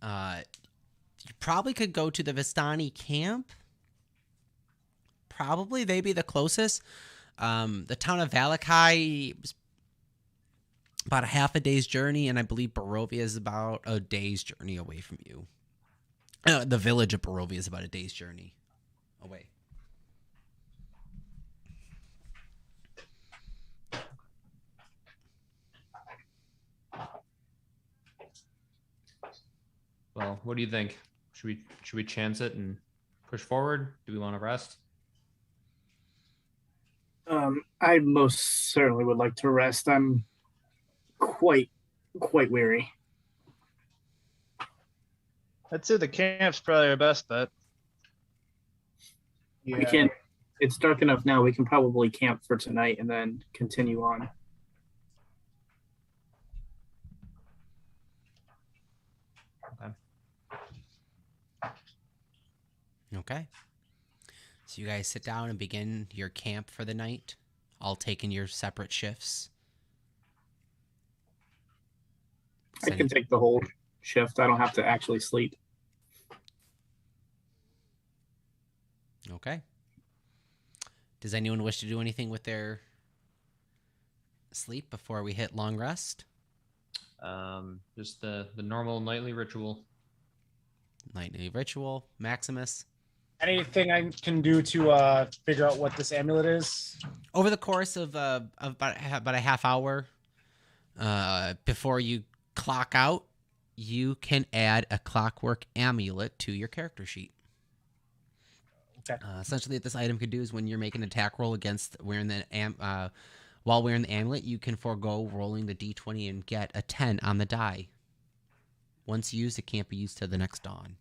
You probably could go to the Vistani camp. Probably they'd be the closest. The town of Valakai is about a half a day's journey, and I believe Barovia is about a day's journey away from you. The village of Barovia is about a day's journey away. Well, what do you think? Should we chance it and push forward? Do we want to rest? I most certainly would like to rest. I'm quite weary. I'd say the camp's probably our best bet. Yeah. We can. It's dark enough now. We can probably camp for tonight and then continue on. Okay. So you guys sit down and begin your camp for the night, all taking your separate shifts. I can take the whole shift. I don't have to actually sleep. Okay. Does anyone wish to do anything with their sleep before we hit long rest? Just the normal nightly ritual. Nightly ritual. Maximus? Anything I can do to figure out what this amulet is? Over the course of about a half hour before you clock out, you can add a Clockwork Amulet to your character sheet. Okay. Essentially, what this item could do is when you're making an attack roll against wearing while wearing the amulet, you can forego rolling the d20 and get a 10 on the die. Once used, it can't be used till the next dawn.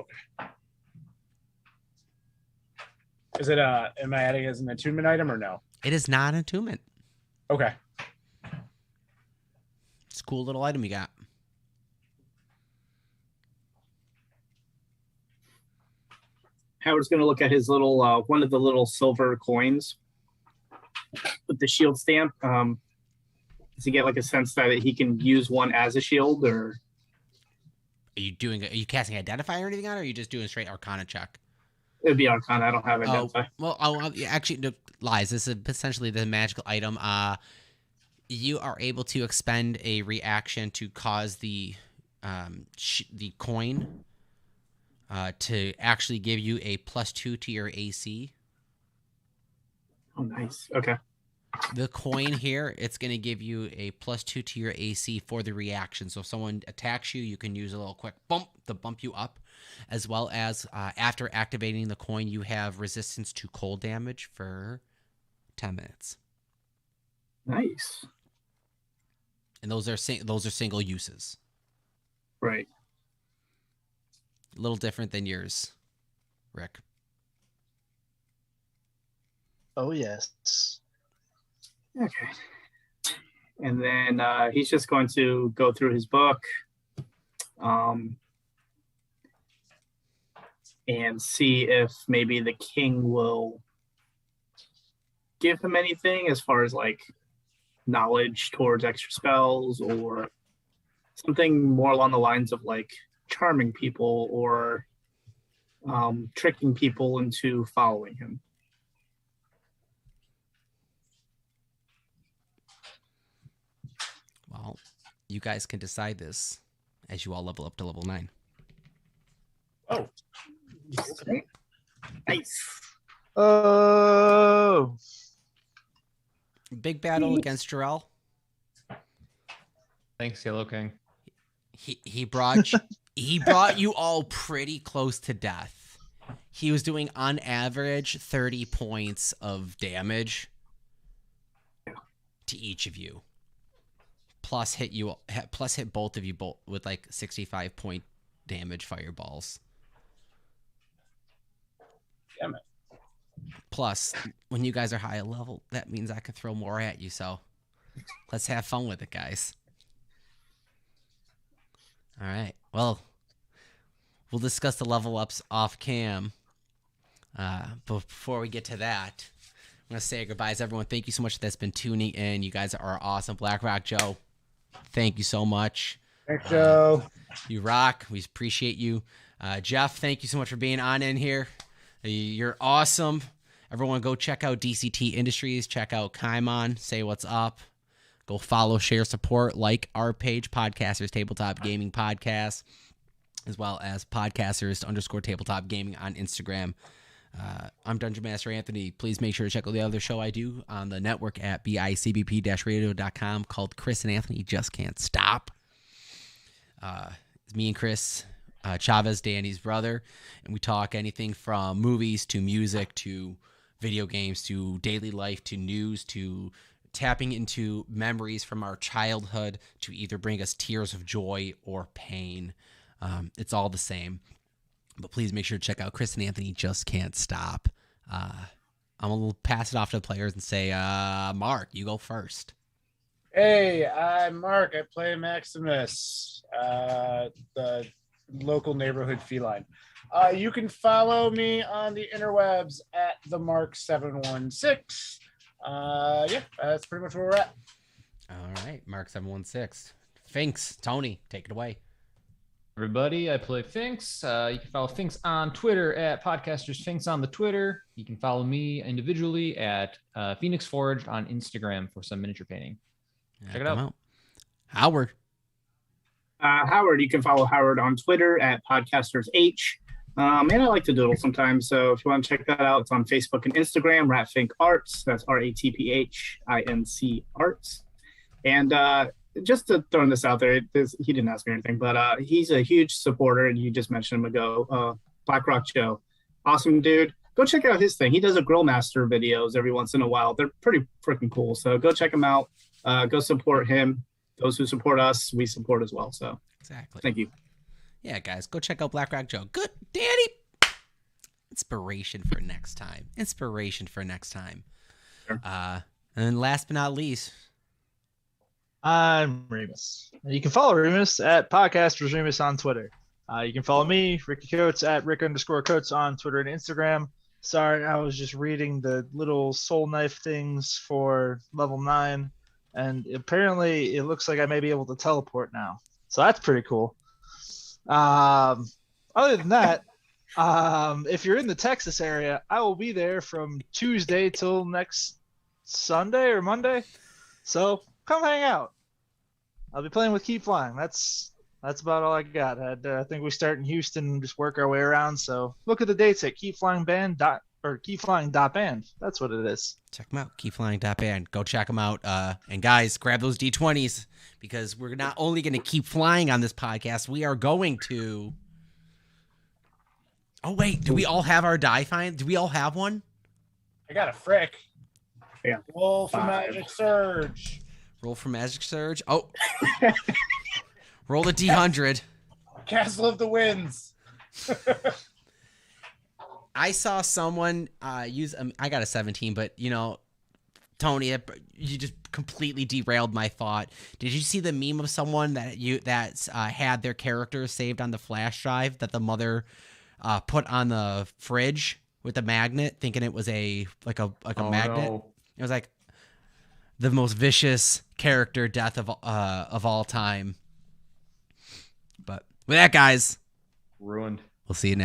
Okay. Is it am I adding as an attunement item or no? It is not an attunement. Okay. It's a cool little item you got. Howard's going to look at his little one of the little silver coins with the shield stamp. Does he get like a sense that he can use one as a shield, or Are you casting Identify or anything on it, or are you just doing a straight Arcana check? it'd be Arcana? I don't have Identify. Actually, no, lies. This is essentially the magical item. You are able to expend a reaction to cause the coin to actually give you a +2 to your AC. Oh, nice. Okay. The coin here, it's going to give you a +2 to your AC for the reaction. So if someone attacks you, you can use a little quick bump to bump you up, as well as after activating the coin, you have resistance to cold damage for 10 minutes. Nice. And those are single uses. Right. A little different than yours, Rick. Oh yes. Okay. And then he's just going to go through his book and see if maybe the king will give him anything as far as like knowledge towards extra spells, or something more along the lines of like charming people or tricking people into following him. Well, you guys can decide this as you all level up to level 9. Oh. Okay. Nice. Oh. Big battle against Jarrell. Thanks, Yellow King. He brought you all pretty close to death. He was doing on average 30 points of damage to each of you. Plus hit both of you with like 65 point damage fireballs. Damn it. Plus, when you guys are high level, that means I can throw more at you. So let's have fun with it, guys. All right. Well, we'll discuss the level ups off cam. But before we get to that, I'm going to say goodbyes, everyone. Thank you so much that's been tuning in. You guys are awesome. BlackRock Joe, thank you so much. Thanks, Joe. You rock. We appreciate you. Jeff, thank you so much for being on in here. You're awesome. Everyone go check out DCT Industries. Check out Kaimon. Say what's up. Go follow, share, support, like our page, Podcasters Tabletop Gaming Podcast, as well as Podcasters_Tabletop Gaming on Instagram. I'm Dungeon Master Anthony. Please make sure to check out the other show I do on the network at bicbp-radio.com called Chris and Anthony Just Can't Stop. It's me and Chris Chavez, Danny's brother, and we talk anything from movies to music to video games to daily life to news to tapping into memories from our childhood to either bring us tears of joy or pain. It's all the same. But please make sure to check out Chris and Anthony Just Can't Stop. I'm going to pass it off to the players and say, Mark, you go first. Hey, I'm Mark. I play Maximus, the local neighborhood feline. You can follow me on the interwebs at themark716. Yeah, that's pretty much where we're at. All right, Mark716. Finks, Tony, take it away. Everybody, I play Finks. You can follow Finks on Twitter at Podcasters Finks on the Twitter. You can follow me individually at Phoenix Forged on Instagram for some miniature painting. Check it out. Howard. Howard, you can follow Howard on Twitter at PodcastersH. And I like to doodle sometimes, so if you want to check that out, it's on Facebook and Instagram, Ratfink Arts. That's RATPHINC Arts. And just to throw this out there, he didn't ask me anything, but he's a huge supporter, and you just mentioned him ago, BlackRock Joe. Awesome dude. Go check out his thing. He does a Grill Master videos every once in a while. They're pretty freaking cool, so go check him out. Go support him. Those who support us, we support as well. So exactly. Thank you. Yeah, guys, go check out BlackRock Joe. Good, Danny. Inspiration for next time. Sure. And last but not least, I'm Remus. You can follow Remus at Podcasters Remus on Twitter. You can follow me, Ricky Coates, at Rick_Coates on Twitter and Instagram. Sorry, I was just reading the little soul knife things for level 9, and apparently it looks like I may be able to teleport now. So that's pretty cool. Other than that, if you're in the Texas area, I will be there from Tuesday till next Sunday or Monday. So come hang out. I'll be playing with Keep Flying. That's about all I got. I think we start in Houston and just work our way around. So look at the dates at keepflying.band. That's what it is. check them out. Keepflying.band. Go check them out. And guys, grab those D20s because we're not only going to keep flying on this podcast, we are going to. Oh, wait. Do we all have our die find? Do we all have one? I got a frick. Yeah. Roll for 5. Magic Surge. Roll for Magic Surge. Oh. Roll the D100. Castle of the Winds. I saw someone use. I got a 17, but Tony, you just completely derailed my thought. Did you see the meme of someone that had their character saved on the flash drive that the mother put on the fridge with a magnet, thinking it was a magnet? No. It was like the most vicious character death of all time. But with that, guys, Ruined. we'll see you next.